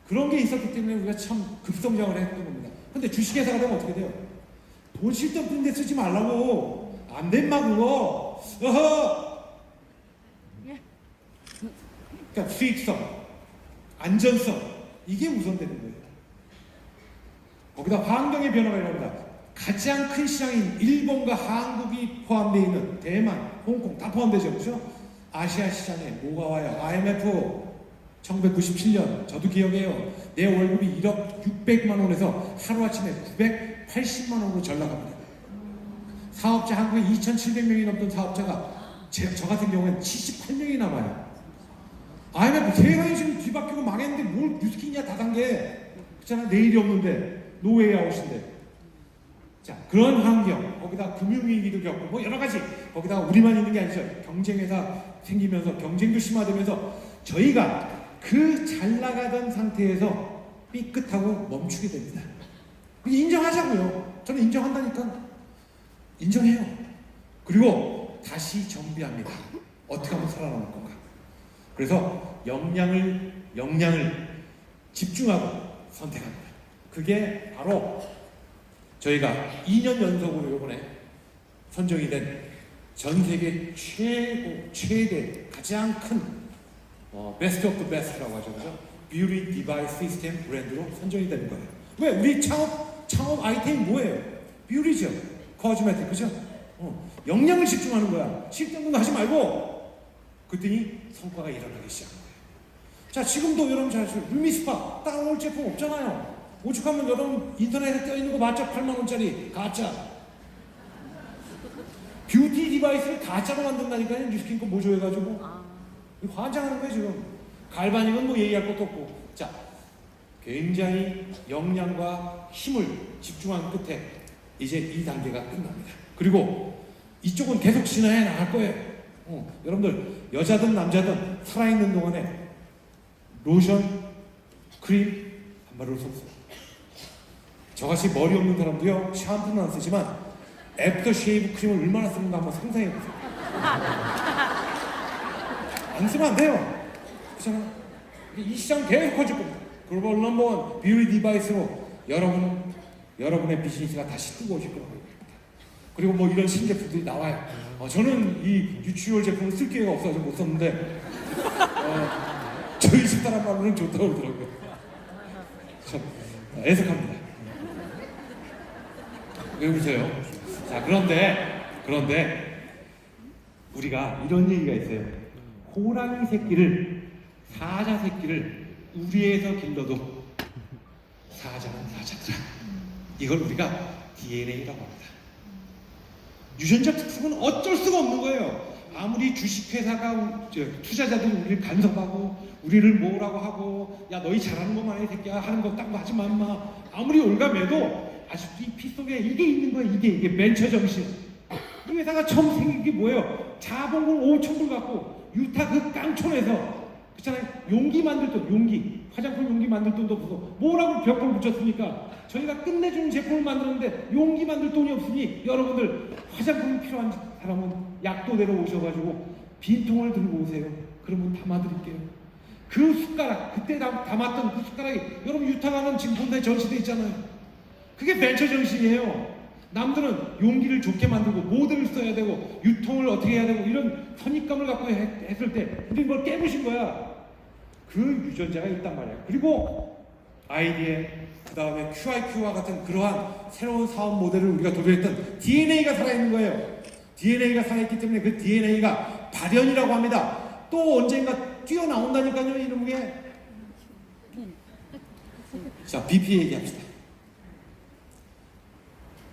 그런 게 있었기 때문에 우리가 참 급성장을 했던 겁니다. 근데 주식회사가 되면 어떻게 돼요? 돈 쓸데없는 데 쓰지 말라고. 안 된마 그거. 그러니까 수익성, 안전성, 이게 우선되는 거예요. 거기다 환경의 변화가 일어납니다. 가장 큰 시장인 일본과 한국이 포함되어 있는 대만, 홍콩 다 포함되죠. 그렇죠? 아시아 시장에 뭐가 와요? IMF 1997년 저도 기억해요. 내 월급이 1억 600만 원에서 하루아침에 980만 원으로 전락합니다. 사업자 한국에 2,700명이 넘던 사업자가 저 같은 경우에는 78명이 남아요. IMF 세상이 지금 뒤바뀌고 망했는데 뭘 뉴스킨이야 다단계. 그렇잖아. 내일이 없는데 노웨이 아웃인데. 자, 그런 환경, 거기다 금융위기도 겪고 뭐 여러 가지, 거기다 우리만 있는 게 아니죠. 경쟁회사 생기면서 경쟁도 심화되면서 저희가 그 잘 나가던 상태에서 삐끗하고 멈추게 됩니다. 인정하자고요. 저는 인정한다니까. 인정해요. 그리고 다시 정비합니다. 어떻게 하면 살아남을 건가. 그래서 역량을 집중하고 선택합니다. 그게 바로 저희가 2년 연속으로 이번에 선정이 된 전 세계 최대 가장 큰 베스트 오브 베스트라고 하죠. 그죠? 뷰티 디바이스 시스템 브랜드로 선정이 되는 거예요. 왜? 우리 창업 아이템이 뭐예요? 뷰티죠. 코스메틱, 그죠? 역량을 집중하는 거야. 실전도 하지 말고. 그랬더니 성과가 일어나기 시작한 거예요. 자, 지금도 여러분 잘 아시죠? 루미스파 따라올 제품 없잖아요. 오죽하면 여러분 인터넷에 떠있는 거 맞죠? 8만 원짜리 가짜. 뷰티 디바이스를 가짜로 만든다니까요. 뉴스킨 거 모조해가지고. 환장하는 거예요 지금. 갈바닉은 뭐 얘기할 것도 없고. 자, 굉장히 역량과 힘을 집중한 끝에 이제 이 단계가 끝납니다. 그리고 이쪽은 계속 진화해 나갈 거예요. 여러분들 여자든 남자든 살아있는 동안에 로션, 크림 한 마리로 썼어요. 저같이 머리 없는 사람도요 샴푸는 안 쓰지만 애프터 쉐이브 크림을 얼마나 쓰는가 한번 상상해보세요. 안 쓰면 안 돼요. 그렇잖아요. 이 시장 계속 커질 겁니다. 글로벌 넘버원 뷰티 디바이스로 여러분의 비즈니스가 다시 뜨고 오실 겁니다. 그리고 뭐 이런 신제품들이 나와요. 저는 이 뉴트리얼 제품을 쓸 기회가 없어서 못 썼는데 저희 집사람 말로는 좋다고 그러더라고요. 애석합니다. 왜 그러세요? 자, 그런데 우리가 이런 얘기가 있어요. 호랑이 새끼를, 사자 새끼를 우리에서 길러도 사자는 사자더라. 이걸 우리가 DNA라고 합니다. 유전자 특성은 어쩔 수가 없는 거예요. 아무리 주식회사가 투자자들이 우리를 간섭하고 우리를 뭐라고 하고 야 너희 잘하는 것만 해 새끼야 하는 거 딱 하지 마 인마 아무리 올가매도 아직도 이 피 속에 이게 있는 거예요. 이게 벤처 정신. 이 회사가 처음 생긴 게 뭐예요? 자본금 5천 불 갖고 유타 그 깡촌에서 그렇잖아요. 용기 만들 돈, 용기 화장품 용기 만들 돈도 없어. 뭐라고 벽돌 붙였습니까? 저희가 끝내주는 제품을 만드는데 용기 만들 돈이 없으니 여러분들 화장품이 필요한 사람은 약도대로 오셔가지고 빈통을 들고 오세요. 그러면 담아드릴게요. 그 숟가락 그때 담았던 그 숟가락이 여러분 유타 가면 지금 본사에 전시돼 있잖아요. 그게 벤처 정신이에요. 남들은 용기를 좋게 만들고 모델을 써야 되고 유통을 어떻게 해야 되고 이런 선입감을 갖고 했을 때 우리 뭘 깨부신 거야. 그 유전자가 있단 말이야. 그리고 IDM 그 다음에 QIQ와 같은 그러한 새로운 사업 모델을 우리가 도전했던 DNA가 살아있는 거예요. DNA가 살아있기 때문에 그 DNA가 발현이라고 합니다. 또 언젠가 뛰어나온다니까요. 이놈의 자 BP 얘기합시다.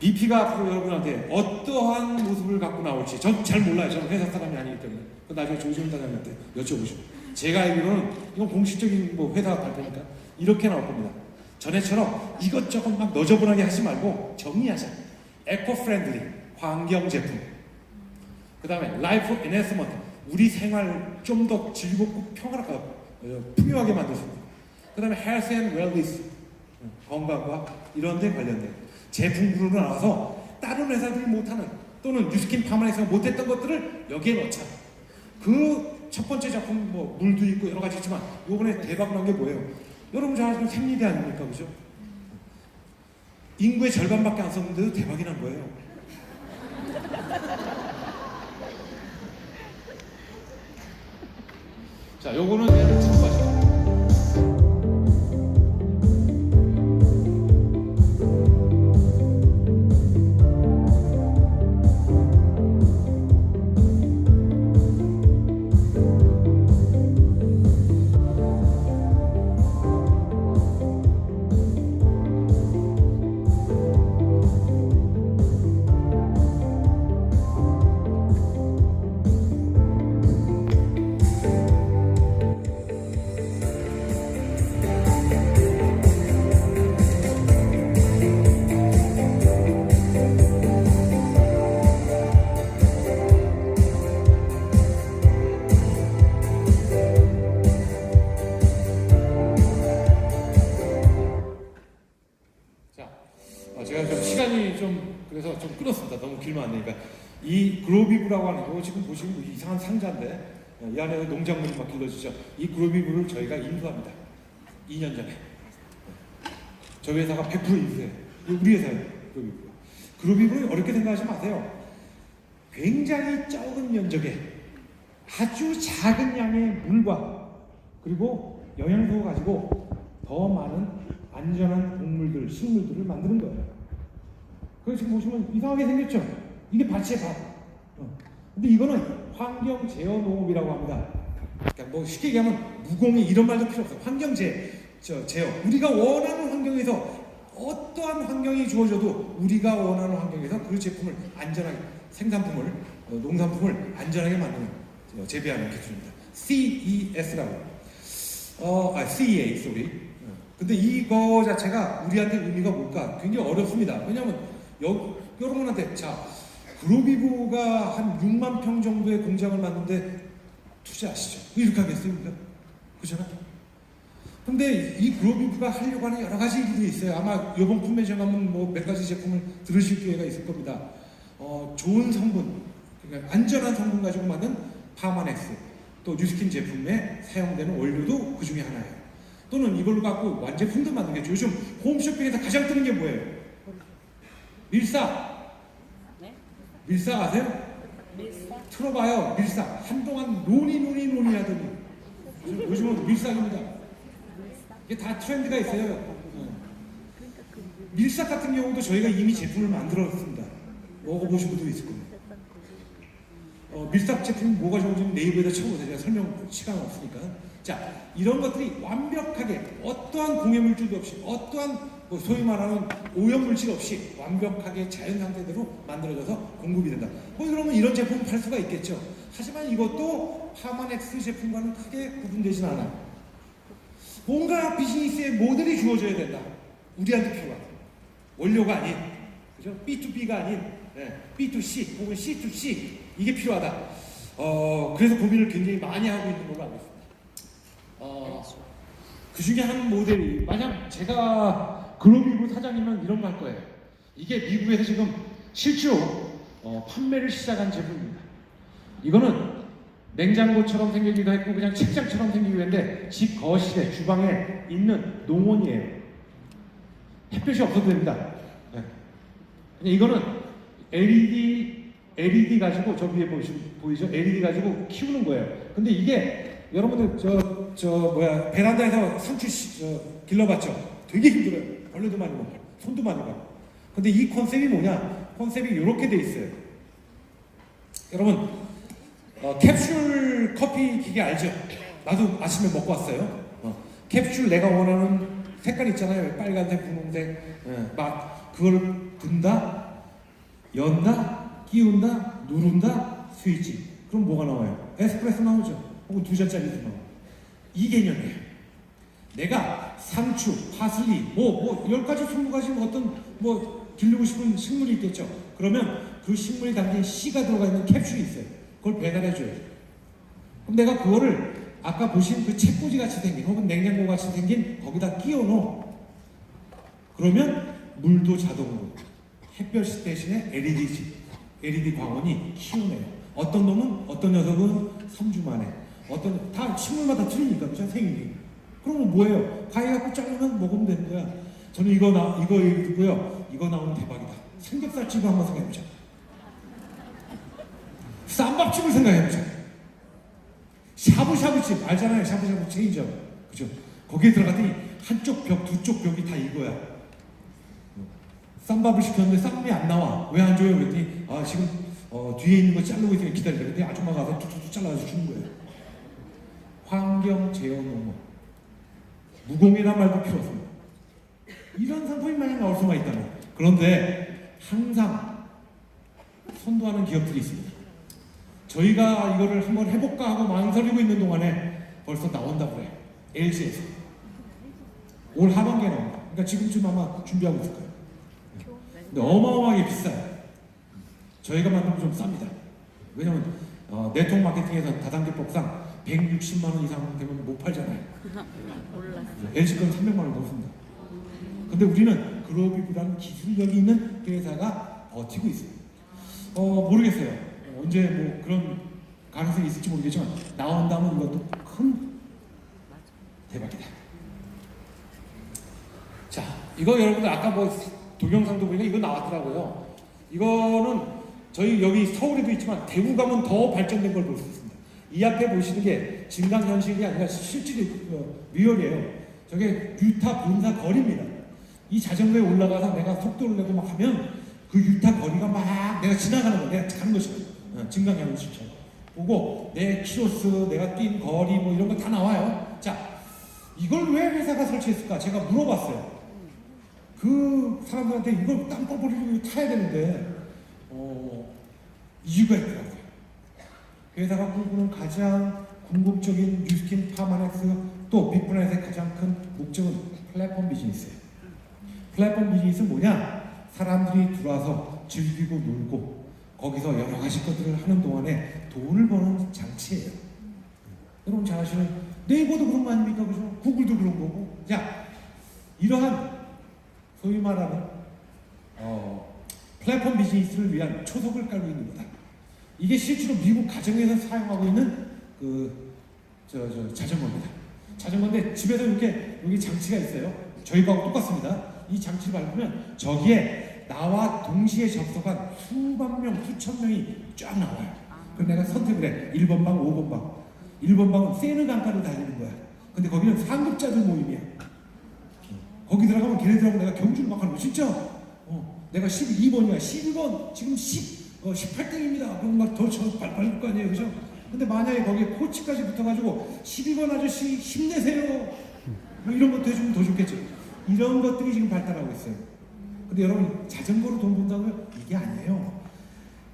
BP가 앞으로 여러분한테 어떠한 모습을 갖고 나올지 전 잘 몰라요. 저는 회사 사람이 아니기 때문에 나중에 조지훈 단장님한테 여쭤보시고 제가 알기로는 이건 공식적인 뭐 회사 발표니까 이렇게 나올 겁니다. 전에처럼 이것저것 막 너저분하게 하지 말고 정리하자. 에코 프렌들리 환경 제품 그 다음에 라이프 에네스먼트 우리 생활 좀 더 즐겁고 풍요하게 만들 수 있는 그 다음에 헬스 앤 웰니스 건강과 이런 데 관련된 제품으로 나와서 다른 회사들이 못하는 또는 뉴스킨 파마에서 못했던 것들을 여기에 넣자. 그 첫 번째 작품 뭐 물도 있고 여러 가지 있지만 이번에 대박 난 게 뭐예요? 여러분 잘 아시는 생리대 아닙니까? 그죠? 인구의 절반밖에 안 썼는데도 대박이 난 거예요. 자, 요거는 그냥 참고하시죠. 제가 좀 시간이 그래서 좀 끊었습니다. 너무 길면 안 되니까. 이 그로비브라고 하는 거 지금 보시면 이상한 상자인데 이 안에 농작물이 막 길러지죠. 이 그로비브를 저희가 인수합니다. 2년 전에. 저희 회사가 100% 인수해요. 우리 회사예요. 그로비브. 그로비브를 어렵게 생각하지 마세요. 굉장히 적은 면적에 아주 작은 양의 물과 그리고 영양소를 가지고 더 많은 안전한 곡물들, 식물들을 만드는 거예요. 그래서 지금 보시면 이상하게 생겼죠? 이게 밭이에요, 밭. 근데 이거는 환경 제어 농업이라고 합니다. 그러니까 뭐 쉽게 얘기하면 무공해 이런 말도 필요 없어요. 환경 제어. 우리가 원하는 환경에서 어떠한 환경이 주어져도 우리가 원하는 환경에서 그 제품을 안전하게 생산품을 농산품을 안전하게 만드는 재배하는 기술입니다. CES라고. CEA 소리. 근데 이거 자체가 우리한테 의미가 뭘까? 굉장히 어렵습니다. 왜냐하면 여러분한테 자 그로비브가 한 6만 평 정도의 공장을 만드는데 투자하시죠. 이렇게 하겠어요, 우리가? 그렇잖아요. 근데 이 그로비브가 하려고 하는 여러 가지 일들이 있어요. 아마 이번 품매장 가면 뭐 몇 가지 제품을 들으실 기회가 있을 겁니다. 좋은 성분, 그러니까 안전한 성분 가지고 만든 파마넥스, 또 뉴스킨 제품에 사용되는 원료도 그 중에 하나예요. 또는 이걸 갖고 완제품도 만들겠죠. 요즘 홈쇼핑에서 가장 뜨는 게 뭐예요? 밀사. 네? 밀사 아세요? 밀사? 틀어봐요. 밀사. 한동안 논이 하더니 요즘은 밀사입니다. 이게 다 트렌드가 있어요. 밀싹 같은 경우도 저희가 이미 제품을 만들었습니다. 먹어보신 분도 있을 겁니다. 밀싹 제품이 뭐가 좋은지는 네이버에다 쳐보세요. 제가 설명 시간 없으니까. 자, 이런 것들이 완벽하게 어떠한 공해물질도 없이 어떠한 소위 말하는 오염물질 없이 완벽하게 자연 상태대로 만들어져서 공급이 된다. 그러면 이런 제품 팔 수가 있겠죠. 하지만 이것도 파마넥스 제품과는 크게 구분되진 않아요. 뭔가 비즈니스의 모델이 주어져야 된다. 우리한테 필요한 원료가 아닌, 그죠? B2B가 아닌 B2C 혹은 C2C 이게 필요하다. 그래서 고민을 굉장히 많이 하고 있는 걸로 알고 있습니다. 그 중에 한 모델이 만약 제가 글로비브 사장이면 이런 거 할 거예요. 이게 미국에서 지금 실제로 판매를 시작한 제품입니다. 이거는 냉장고처럼 생기기도 했고 그냥 책장처럼 생기기도 했는데 집 거실에 주방에 있는 농원이에요. 햇볕이 없어도 됩니다. 네. 이거는 LED 가지고 저 위에 보이죠? LED 가지고 키우는 거예요. 근데 이게 여러분들 베란다에서 상추 길러봤죠? 되게 힘들어요. 벌레도 많이 먹고 손도 많이 가고. 근데 이 컨셉이 뭐냐? 컨셉이 이렇게 돼 있어요. 여러분 캡슐 커피 기계 알죠? 나도 아침에 먹고 왔어요. 캡슐 내가 원하는 색깔 있잖아요. 빨간색, 분홍색. 막 그걸 든다, 연다, 끼운다, 누른다, 스위치. 그럼 뭐가 나와요? 에스프레소 나오죠. 혹은 2잔짜리도 나와요. 이 개념이에요. 내가 상추, 파슬리, 10가지, 20가지 어떤 기르고 싶은 식물이 있겠죠. 그러면 그 식물이 담긴 씨가 들어가 있는 캡슐이 있어요. 그걸 배달해줘요. 그럼 내가 그거를 아까 보신 그 책꽂이 같이 생긴 혹은 냉장고 같이 생긴 거기다 끼워 넣어. 그러면 물도 자동으로 햇볕 대신에 LED 광원이 키우네요. 어떤 놈은 어떤 녀석은 3주 만에 다 식물마다 틀리니까 그죠? 생일이. 그러면 뭐예요? 가위 갖고 자르면 먹으면 되는 거야. 저는 이거 읽고요. 이거 나오면 대박이다. 삼겹살집을 한번 생각해보자. 쌈밥집을 생각해보자. 샤브샤브집 알잖아요. 샤브샤브 체인점. 그죠? 거기에 들어갔더니 한쪽 벽, 두쪽 벽이 다 이거야. 쌈밥을 시켰는데 쌈이 안 나와. 왜 안 줘요? 그랬더니 지금 뒤에 있는 거 자르고 있으니까 기다리래. 근데 아줌마가 가서 툭툭툭 잘라서 주는 거예요. 환경 제어 농업. 무공이란 말도 필요 없습니다. 이런 상품이 만약 나올 수만 있다면. 그런데 항상 선도하는 기업들이 있습니다. 저희가 이거를 한번 해볼까 하고 망설이고 있는 동안에 벌써 나온다고 그래요. LG에서. 올 하반기에 나옵니다. 그러니까 지금쯤 아마 준비하고 있을 거예요. 근데 어마어마하게 비싸요. 저희가 만들면 좀 쌉니다. 왜냐면 네트워크 마케팅에서 다단계법상 160만 원 이상 되면 못 팔잖아요. LG 건 300만 원 넘습니다. 근데 우리는 글로비브라는 기술력이 있는 회사가 버티고 있어요. 모르겠어요. 언제 그런 가능성이 있을지 모르겠지만 나온다면 이것도 큰 대박이다. 자, 이거 여러분들 아까 동영상도 보니까 이거 나왔더라고요. 이거는 저희 여기 서울에도 있지만 대구 가면 더 발전된 걸 볼 수 있습니다. 이 앞에 보시는 게 증강현실이 아니라 실질이 리얼이에요. 저게 유타 분사 거리입니다. 이 자전거에 올라가서 내가 속도를 내고 막 하면 그 유타 거리가 막 내가 지나가는 거, 내가 가는 것이에요. 증강현실처럼. 보고 내 키로수, 내가 뛴 거리 이런 거 다 나와요. 자, 이걸 왜 회사가 설치했을까? 제가 물어봤어요. 그 사람들한테 이걸 땅바버리고 타야 되는데 이유가 있더라고요. 회사가 꿈꾸는 가장 궁극적인 뉴스킨 파마넥스 또 빅브랜드의 가장 큰 목적은 플랫폼 비즈니스예요. 플랫폼 비즈니스는 뭐냐? 사람들이 들어와서 즐기고 놀고 거기서 여러 가지 것들을 하는 동안에 돈을 버는 장치예요. 여러분 잘 아시는 네이버도 그런 거 아닙니까? 그죠? 구글도 그런 거고. 자, 이러한 소위 말하는 플랫폼 비즈니스를 위한 초석을 깔고 있는 거다. 이게 실제로 미국 가정에서 사용하고 있는 자전거입니다. 자전거인데 집에서 이렇게 여기 장치가 있어요. 저희하고 똑같습니다. 이 장치를 밟으면 저기에 나와 동시에 접속한 수만 명, 수천 명이 쫙 나와요. 그래서 내가 선택을 해. 1번 방, 5번 방. 1번 방은 세느강가로 달리는 거야. 근데 거기는 상급자들 모임이야. 거기 들어가면 걔네들하고 내가 경주를 막 하는 거 진짜. 내가 12번이야, 12번 지금 18등입니다. 그럼 막더 밟을 거 아니에요, 그죠? 근데 만약에 거기에 코치까지 붙어가지고 12번 아저씨 힘내세요. 뭐 이런 것도 해주면 더 좋겠죠. 이런 것들이 지금 발달하고 있어요. 근데 여러분 자전거로 돈 번다고요? 이게 아니에요.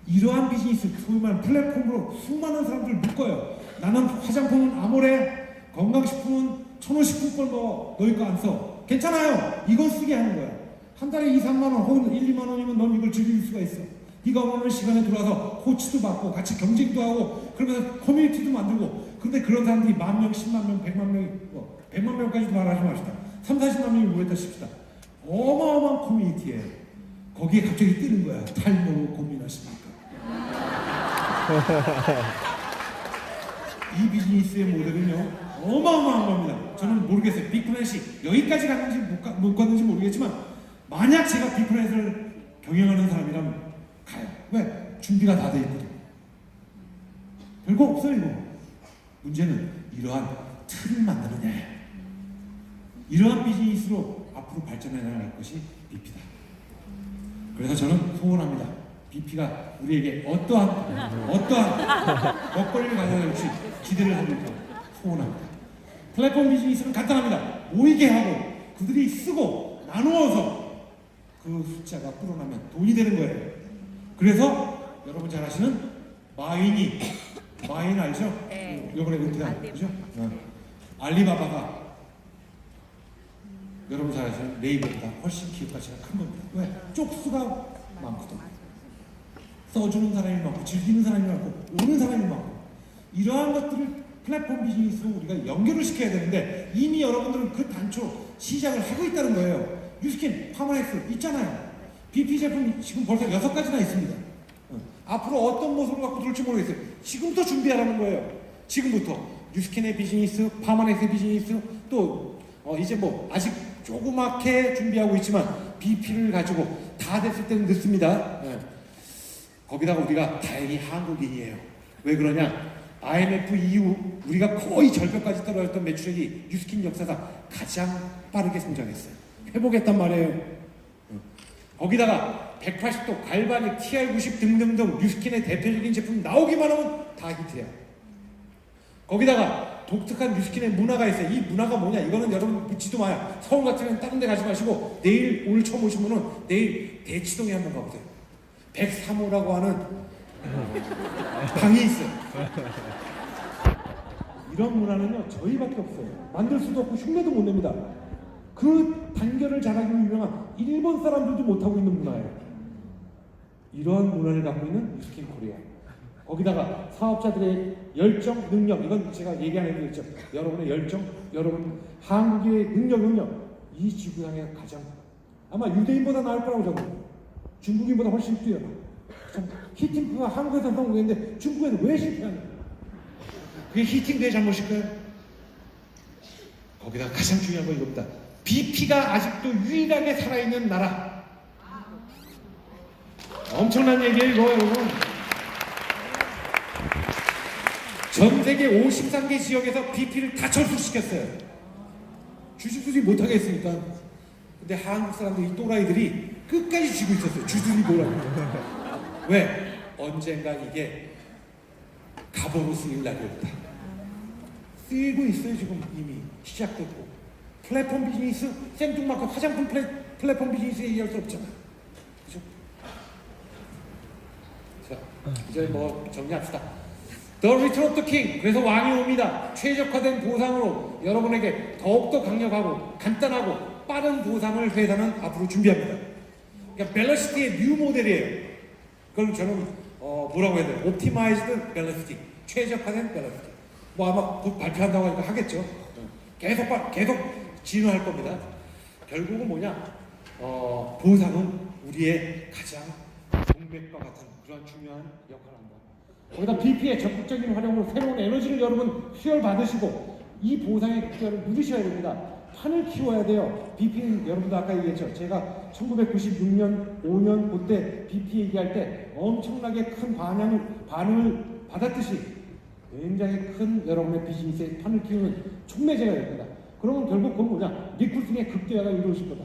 이러한 비즈니스, 소위 말하는 플랫폼으로 수많은 사람들을 묶어요. 나는 화장품은 아모레, 건강식품은 1,000원씩품권 너희 거 안 써. 괜찮아요. 이건 쓰게 하는 거야. 한 달에 2, 3만 원 혹은 1, 2만 원이면 넌 이걸 즐길 수가 있어. 네가 원하는 시간에 들어와서 코치도 받고 같이 경쟁도 하고 그러면서 커뮤니티도 만들고. 근데 그런 사람들이 10,000명, 10만 명, 100만 명이 100만 명까지도 말하지 맙시다. 3, 40만 명이 모였다 싶시다. 어마어마한 커뮤니티에 거기에 갑자기 뜨는 거야. 탈모 고민하십니까? 이 비즈니스의 모델은요 어마어마한 겁니다. 저는 모르겠어요. 빅플래시 여기까지 갔는지 못 갔는지 모르겠지만 만약 제가 빅플래시를 경영하는 사람이라면 가요. 왜? 준비가 다 돼 있거든. 별거 없어요 이거. 문제는 이러한 틀을 만드느냐. 이러한 비즈니스로 앞으로 발전해 나갈 것이 BP다. 그래서 저는 소원합니다. BP가 우리에게 어떠한 먹거리를 가져갈지 기대를 하고 있다고 소원합니다. 플랫폼 비즈니스는 간단합니다. 모이게 하고 그들이 쓰고 나누어서 그 숫자가 불어나면 돈이 되는 거예요. 그래서 여러분 잘 아시는 마인 알죠? 네. 요번에 은퇴한 그죠? 알리바바가 여러분 잘 아시는 네이버보다 훨씬 기업 가치가 큰 겁니다. 왜? 쪽수가 많거든. 써주는 사람이 많고 즐기는 사람이 많고 오는 사람이 많고 이러한 것들을 플랫폼 비즈니스로 우리가 연결을 시켜야 되는데 이미 여러분들은 그 단초 시작을 하고 있다는 거예요. 뉴스킨, 파마엑스 있잖아요. BP 제품이 지금 벌써 6가지나 있습니다. 앞으로 어떤 모습을 갖고 들을지 모르겠어요. 지금부터 준비하라는 거예요. 지금부터 뉴스킨의 비즈니스, 파마엑스의 비즈니스 또 이제 뭐 아직 조그맣게 준비하고 있지만 BP를 가지고 다 됐을 때는 늦습니다. 거기다가 우리가 다행히 한국인이에요. 왜 그러냐? IMF 이후 우리가 거의 절벽까지 떨어졌던 매출액이 뉴스킨 역사상 가장 빠르게 성장했어요. 회복했단 말이에요. 거기다가 180도, 갈바닉, TR90 등등등 뉴스킨의 대표적인 제품 나오기만 하면 다 히트해요. 거기다가 독특한 뉴스킨의 문화가 있어요. 이 문화가 뭐냐? 이거는 여러분 묻지도 마요. 서울 같으면 다른 데 가지 마시고 오늘 처음 오신 분은 내일 대치동에 한번 가보세요. 103호라고 하는 방이 있어요. 이런 문화는요 저희밖에 없어요. 만들 수도 없고 흉내도 못 냅니다. 그 단결을 잘하기로 유명한 일본 사람들도 못하고 있는 문화예요. 이러한 문화를 갖고 있는 뉴스킨 코리아. 거기다가 사업자들의 열정, 능력, 이건 제가 얘기 안 해도 있죠. 여러분의 열정, 여러분 한국의 능력, 이 지구상에 가장 아마 유대인보다 나을 거라고 저는. 중국인보다 훨씬 뛰어나. 히팅크가 한국에서 성공했는데 중국에는 왜 실패하냐? 그게 히팅크의 잘못일까요? 거기다 가장 중요한 건 이겁니다. BP가 아직도 유일하게 살아있는 나라. 엄청난 얘기예요 이거 여러분. 전 세계 53개 지역에서 BP를 다 철수시켰어요. 주주들이 못하게 했으니까. 근데 한국 사람들 이 또라이들이 끝까지 쥐고 있었어요. 주주들이 뭐라고. 왜? 언젠가 이게 갑오로 쓰일 날이 없다. 쓰이고 있어요. 지금 이미 시작됐고. 플랫폼 비즈니스, 생뚱맞고 화장품 플랫폼 비즈니스 얘기할 수 없잖아. 그죠? 자, 이제 뭐 정리합시다. The Return of the King. 그래서 왕이 옵니다. 최적화된 보상으로 여러분에게 더욱더 강력하고 간단하고 빠른 보상을 회사는 앞으로 준비합니다. 그러니까 벨러시티의 뉴 모델이에요. 그걸 저는 뭐라고 해야 돼요? 옵티마이즈드 벨러시티, 최적화된 벨러시티. 뭐 아마 곧 발표한다고 하니까 하겠죠. 계속 진화할 겁니다. 결국은 뭐냐? 보상은 우리의 가장 동맥과 같은 그런 중요한 역할을 한다. 거기다 BP의 적극적인 활용으로 새로운 에너지를 여러분 수혈받으시고 이 보상의 국자를 누리셔야 됩니다. 판을 키워야 돼요. BP는 여러분도 아까 얘기했죠. 제가 1996년, 5년 그때 BP 얘기할 때 엄청나게 큰 반응을 받았듯이 굉장히 큰 여러분의 비즈니스의 판을 키우는 촉매제가 됩니다. 그러면 결국 그건 뭐냐? 리크루팅의 극대화가 이루어질 거다.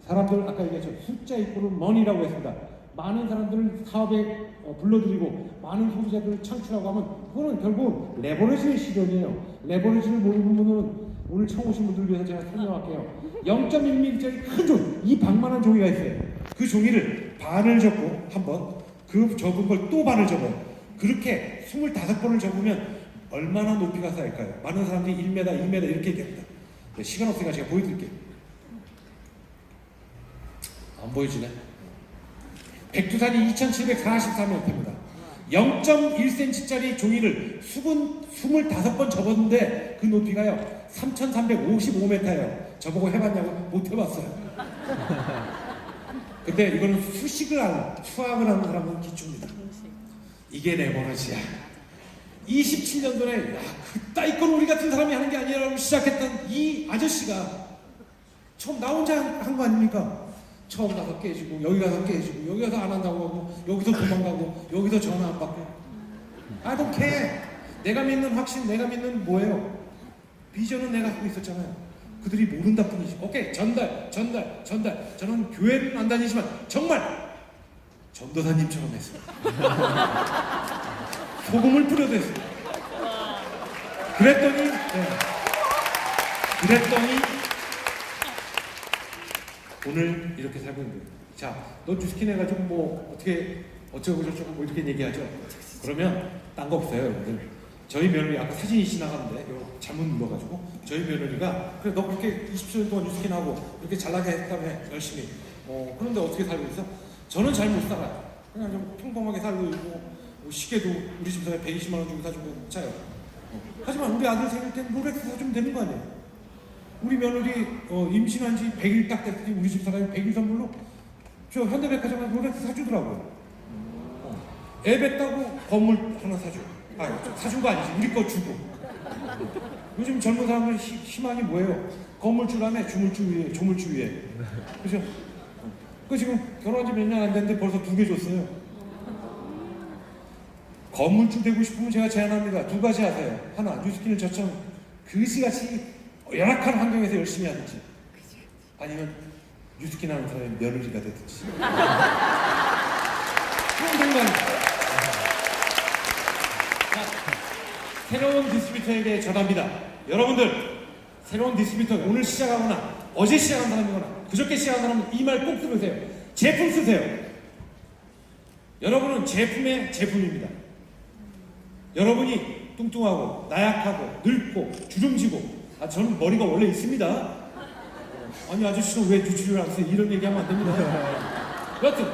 사람들 아까 얘기했죠. 숫자 이꼬는 머니라고 했습니다. 많은 사람들을 사업에 불러들이고 많은 소비자들을 창출하고 하면 그거는 결국 레버리지의 실현이에요. 레버리지를 모르는 분은 오늘 처음 오신 분들 위해서 제가 설명할게요. 0.1mm짜리 큰 종이, 이 방만한 종이가 있어요. 그 종이를 반을 접고 한번 그 접은 걸 또 반을 접어요. 그렇게 25번을 접으면 얼마나 높이가 쌓일까요? 많은 사람들이 1m, 2m 이렇게 얘기합니다. 네, 시간 없으니까 제가 보여드릴게요. 안 보여지네. 백두산이 2744m입니다. 0.1cm짜리 종이를 25번 접었는데 그 높이가요 3355m예요. 저보고 해봤냐고? 못 해봤어요. 근데 이거는 수학을 하는 사람은 기초입니다. 이게 레버리지야. 27년 전에 야, 그따위 건 우리 같은 사람이 하는 게 아니라고 시작했던 이 아저씨가 처음 나 혼자 한 거 아닙니까? 처음 가서 깨지고 여기 가서 깨지고 여기 가서 안 한다고 하고 여기서 도망가고 여기서 전화 안 받고 I don't care. 내가 믿는 확신, 내가 믿는 뭐예요? 비전은 내가 하고 있었잖아요. 그들이 모른다 뿐이지. 오케이, 전달. 저는 교회는 안 다니지만 정말 전도사님처럼 했어요. 소금을 뿌려도 했어요. 그랬더니 오늘 이렇게 살고 있는 거예요. 자, 너 뉴스킨 해가지고 뭐 어떻게 어쩌고 저쩌고 뭐 이렇게 얘기하죠. 그러면 딴 거 없어요, 여러분들. 저희 며느리 아까 사진이 지나가는데 이거 잘못 눌러가지고 저희 며느리가 그래 너 그렇게 20년 동안 뉴스킨 하고 이렇게 잘나게 했다며 열심히 그런데 어떻게 살고 있어? 저는 잘 못 살아요. 그냥 좀 평범하게 살고 있고 뭐 시계도 우리 집사람이 120만 원 주고 사주고 차요. 하지만 우리 아들 생일 때는 롤렉스 사주면 되는 거 아니에요? 우리 며느리 임신한 지 100일 딱 됐더니 우리 집사람이 100일 선물로 저 현대백화점에 롤렉스 사주더라고요. 애 뱉다고 건물 하나 사줘. 사준 거 아니지. 우리 거 주고. 요즘 젊은 사람들 희망이 뭐예요? 건물주 다음에 조물주 위에. 그죠? 그 지금 결혼한 지 몇 년 안 됐는데 벌써 2개 줬어요. 건물주 되고 싶으면 제가 제안합니다. 2가지 하세요. 하나, 뉴스킨을 저처럼 그지같이 열악한 환경에서 열심히 하든지, 아니면 뉴스킨 하는 사람의 며느리가 되든지. 그런 생각입니다. 새로운 디스트리뷰터에게 전합니다. 여러분들, 새로운 디스트리뷰터 오늘 시작하거나 어제 시작한 사람이거나 그저께 시작한 사람은 이 말 꼭 들으세요. 제품 쓰세요. 여러분은 제품의 제품입니다. 여러분이 뚱뚱하고 나약하고 늙고 주름지고 저는 머리가 원래 있습니다. 아니 아저씨는 왜 뉴트리를 안 써요? 이런 얘기하면 안 됩니다. 여하튼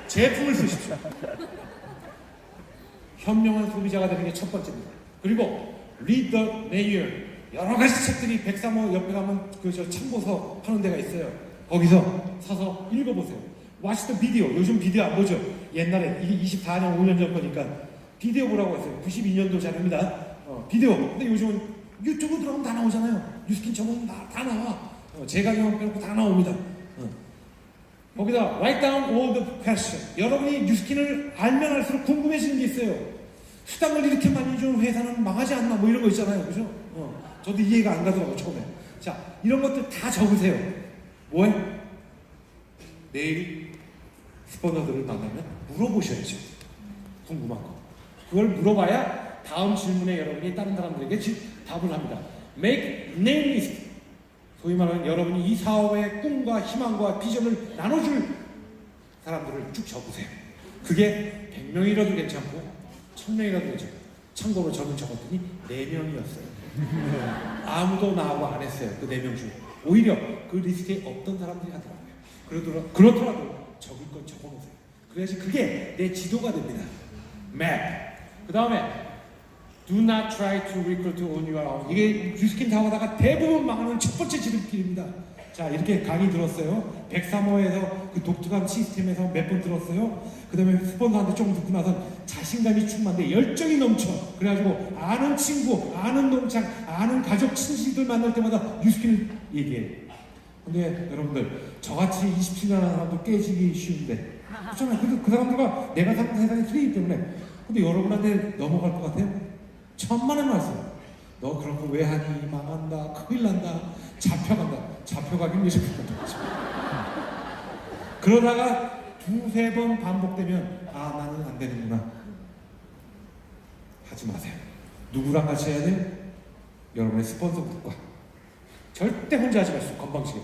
제품을 쓰십시오. 현명한 소비자가 되는 게 첫 번째입니다. 그리고 Read the Manual, 여러 가지 책들이 103호 옆에 가면 저 참고서 하는 데가 있어요. 거기서 사서 읽어보세요. Watch the video. 요즘 비디오 안 보죠? 옛날에 이게 24년 5년 전 거니까 비디오 보라고 했어요. 92년도 자료입니다. 비디오. 근데 요즘은 유튜브 들어가면 다 나오잖아요. 뉴스킨 쳐보면 다 나와. 제가 경험 빼놓고 다 나옵니다. 거기다 write down all the questions. 여러분이 뉴스킨을 알면 알수록 궁금해지는 게 있어요. 수당을 이렇게 많이 주는 회사는 망하지 않나 뭐 이런 거 있잖아요. 그죠? 저도 이해가 안 가더라고 처음에. 자, 이런 것들 다 적으세요. 뭐해? 내일 스포너들을 만나면 물어보셔야죠. 궁금한 거. 그걸 물어봐야 다음 질문에 여러분이 다른 사람들에게 답을 합니다. Make name list. 소위 말하는 여러분이 이 사업의 꿈과 희망과 비전을 나눠줄 사람들을 쭉 적으세요. 그게 100명이라도 괜찮고 1000명이라도 괜찮고. 참고로 저는 적었더니 4명이었어요. 아무도 나하고 안 했어요. 그 4명 중에. 오히려 그 리스트에 없던 사람들이 하더라고요. 그렇더라도 적을 건 적어놓으세요. 그래야지 그게 내 지도가 됩니다. map. 그 다음에 do not try to recruit on your own. 이게 뉴스킨 타고다가 대부분 망하는 첫 번째 지름길입니다. 자, 이렇게 강의 들었어요. 103호에서 그 독특한 시스템에서 몇 번 들었어요. 그 다음에 스폰서한테 조금 듣고 나서 자신감이 충만돼 열정이 넘쳐. 그래가지고 아는 친구, 아는 농장, 아는 가족, 친지들 만날 때마다 뉴스킨을 얘기해. 근데 여러분들, 저같이 27년 하는 사람도 깨지기 쉬운데 그렇잖아요. 근데 그 사람들과 내가 사는 세상이 틀리기 때문에. 근데 여러분한테 넘어갈 것 같아요? 천만의 말씀. 너 그런 거 왜 하니? 망한다. 큰일 난다. 잡혀간다. 잡혀가긴 위해서 그런다. 그러다가 두세 번 반복되면 아 나는 안 되는구나. 하지 마세요. 누구랑 같이 해야 돼? 여러분의 스폰서들과. 절대 혼자 하지 마시고 건방지게.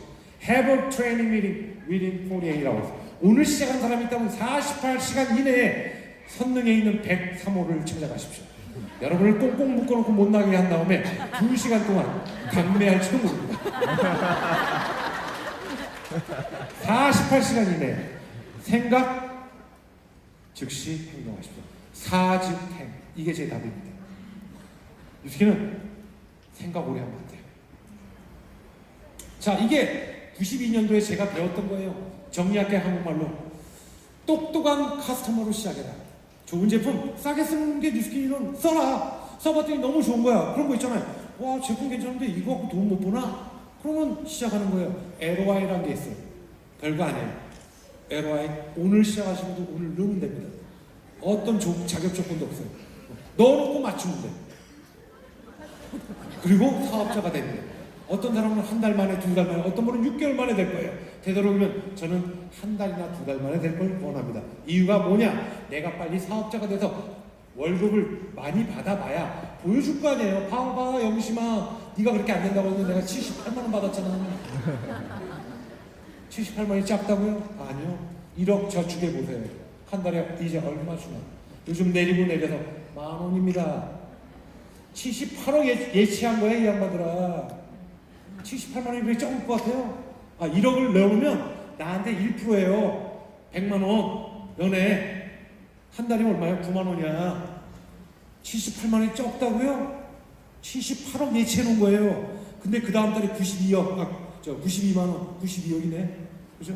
Have a training meeting within 48 hours. 오늘 시작한 사람이 있다면 48시간 이내에 선릉에 있는 103호를 찾아가십시오. 여러분을 꽁꽁 묶어놓고 못 나게 한 다음에 2시간 동안 강매할지도 모릅니다. 48시간 이내에 생각 즉시 행동하십시오. 사즉행. 이게 제 답입니다. 유스키는 생각 오래 하면 안 돼요. 자, 이게 92년도에 제가 배웠던 거예요. 정리할게 한국말로. 똑똑한 카스터머로 시작해라. 좋은 제품 싸게 쓰는 게 뉴스키는 써라. 써봤더니 너무 좋은 거야. 그런 거 있잖아요. 와 제품 괜찮은데 이거 갖고 돈 못 버나? 그러면 시작하는 거예요. ROI라는 게 있어요. 별거 아니에요. ROI 오늘 시작하시면 오늘 넣으면 됩니다. 어떤 자격 조건도 없어요. 넣어놓고 맞추면 돼. 그리고 사업자가 됩니다. 어떤 사람은 한 달 만에, 두 달 만에, 어떤 분은 6개월 만에 될 거예요. 되도록이면 저는 한 달이나 두 달 만에 될 걸 원합니다. 이유가 뭐냐? 내가 빨리 사업자가 돼서 월급을 많이 받아봐야 보여줄 거 아니에요. 봐봐 영심아, 네가 그렇게 안 된다고 했는데 내가 78만 원 받았잖아. 78만이 작다고요? 아니요. 1억 저축해보세요. 한 달에 이제 얼마 주나? 요즘 내리고 내려서 10,000원입니다. 78억 예치한 거야 이 양반들아. 78만 원이 왜 적을 것 같아요? 아 1억을 내놓으면 나한테 1%예요. 100만 원 연애 한 달이면 얼마야? 9만 원이야. 78만 원이 적다고요? 78억 예치해 놓은 거예요. 근데 그 다음 달에 92억, 92만 원, 92억이네. 그죠?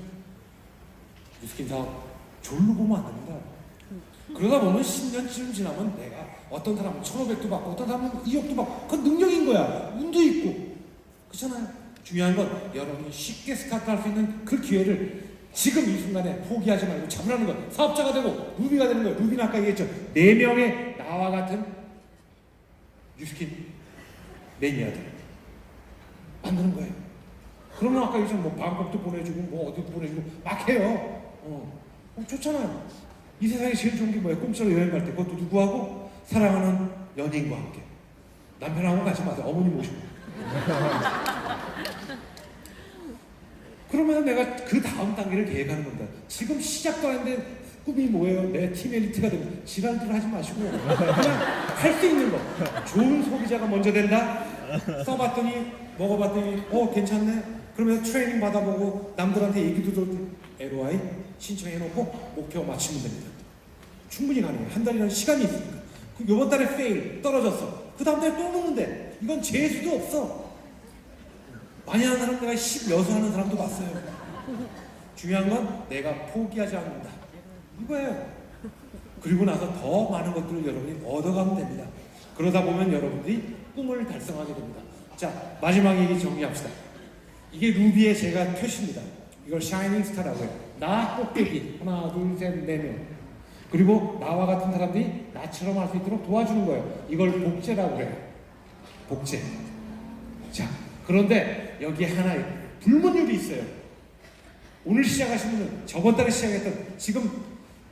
뉴스킨 사업 졸로 보면 안 됩니다. 그러다 보면 10년쯤 지나면 내가 어떤 사람은 1,500도 받고 어떤 사람은 2억도 받고 그건 능력인 거야. 운도 있고. 그렇잖아요. 중요한 건 여러분이 쉽게 스타트할 수 있는 그 기회를 지금 이 순간에 포기하지 말고 잡으라는 거예요. 사업자가 되고 루비가 되는 거예요. 루비는 아까 얘기했죠. 4명의 나와 같은 뉴스킨 매니아들 만드는 거예요. 그러면 아까 얘기했죠. 뭐 방콕도 보내주고 뭐 어디도 보내주고 막 해요. 좋잖아요. 이 세상에 제일 좋은 게 뭐예요? 공짜로 여행 갈 때 그것도 누구하고? 사랑하는 연인과 함께. 남편하고 가지 마세요. 어머니 모시고. 그러면 내가 그 다음 단계를 계획하는 겁니다. 지금 시작도 안 했는데 꿈이 뭐예요? 내 팀 엘리트가 되면 지랄들 하지 마시고 그냥 할 수 있는 거. 좋은 소비자가 먼저 된다. 써봤더니 먹어봤더니 괜찮네. 그러면 트레이닝 받아보고 남들한테 얘기도 들을 때 ROI 신청해놓고 목표 맞추면 됩니다. 충분히 가능해요. 한 달이라는 시간이 있으니까. 요번 달에 페일 떨어졌어. 그 다음 달에 또 먹는데 이건 재수도 없어. 많이 하는 사람 내가 16 하는 사람도 봤어요. 중요한 건 내가 포기하지 않는다. 이거예요. 그리고 나서 더 많은 것들을 여러분이 얻어가면 됩니다. 그러다 보면 여러분들이 꿈을 달성하게 됩니다. 자, 마지막 얘기 정리합시다. 이게 루비의 제가 표시입니다. 이걸 샤이닝 스타라고 해요. 나 꼭대기 하나 둘 셋 네 명. 그리고 나와 같은 사람들이 나처럼 할 수 있도록 도와주는 거예요. 이걸 복제라고 해요. 복제. 자, 그런데 여기에 하나의 불문율이 있어요. 오늘 시작하신 분은 저번 달에 시작했던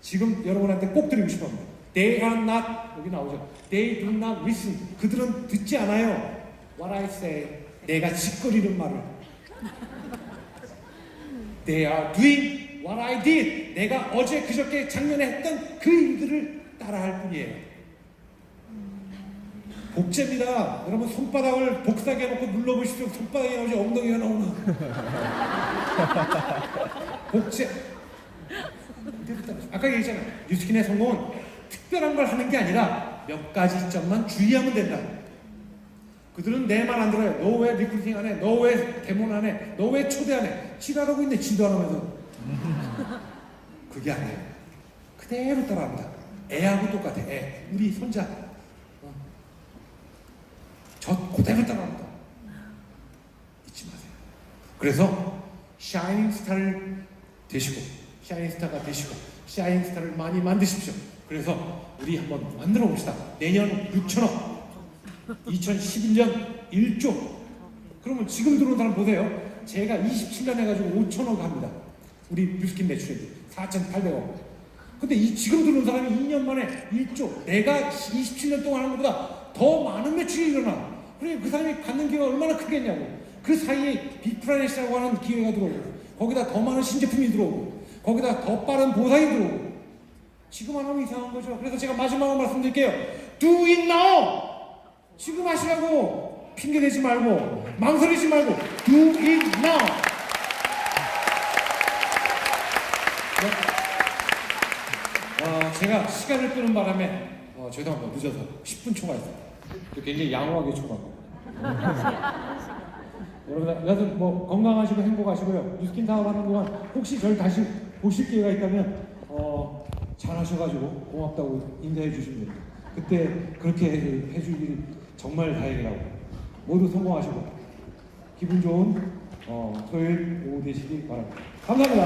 지금 여러분한테 꼭 드리고 싶습니다. They are not 여기 나오죠. They do not listen. 그들은 듣지 않아요. What I say. 내가 짓거리는 말을. They are doing what I did. 내가 어제 그저께 작년에 했던 그 일들을 따라할 뿐이에요. 복제입니다. 여러분 손바닥을 복사기 해놓고 눌러보십시오. 손바닥이 나오지 엉덩이가 나오나. 복제. 아까 얘기했잖아요. 뉴스킨의 성공은 특별한 걸 하는 게 아니라 몇 가지 점만 주의하면 된다. 그들은 내 말 안 들어요. 너 왜 리크루팅 안 해? 너 왜 데모는 안 해? 너 왜 초대 안 해? 지랄하고 있네. 지도 안 하면서. 그게 아니에요. 그대로 따라합니다. 애하고 똑같아. 애. 우리 손자. 저 그대로 따라합니다. 잊지 마세요. 그래서 샤이닝 스타를 되시고 샤이닝 스타가 되시고 샤이닝 스타를 많이 만드십시오. 그래서 우리 한번 만들어 봅시다. 내년 6천억 2011년 1조. 그러면 지금 들어온 사람 보세요. 제가 27년 해가지고 5천억 합니다. 우리 뉴스킨 매출액이 4,800억. 근데 지금 들어온 사람이 2년 만에 1조. 내가 27년 동안 한 것보다 더 많은 매출이 일어나. 그래 그 사람이 갖는 기회가 얼마나 크겠냐고. 그 사이에 빅플라넷이라고 하는 기회가 들어오고, 거기다 더 많은 신제품이 들어오고, 거기다 더 빠른 보상이 들어오고. 지금 안 하면 이상한 거죠. 그래서 제가 마지막으로 말씀드릴게요. Do it now! 지금 하시라고. 핑계 대지 말고, 망설이지 말고, Do it now! 제가 시간을 끄는 바람에 죄송합니다. 늦어서 10분 초과했어요. 굉장히 양호하게 초과하고. 여러분 뭐 건강하시고 행복하시고요. 뉴스킨 사업 하는 동안 혹시 저를 다시 보실 기회가 있다면 잘하셔가지고 고맙다고 인사해 주시면 됩니다. 그때 그렇게 해주길 정말 다행이라고. 모두 성공하시고 기분 좋은 토요일 오후 되시기 바랍니다. 감사합니다.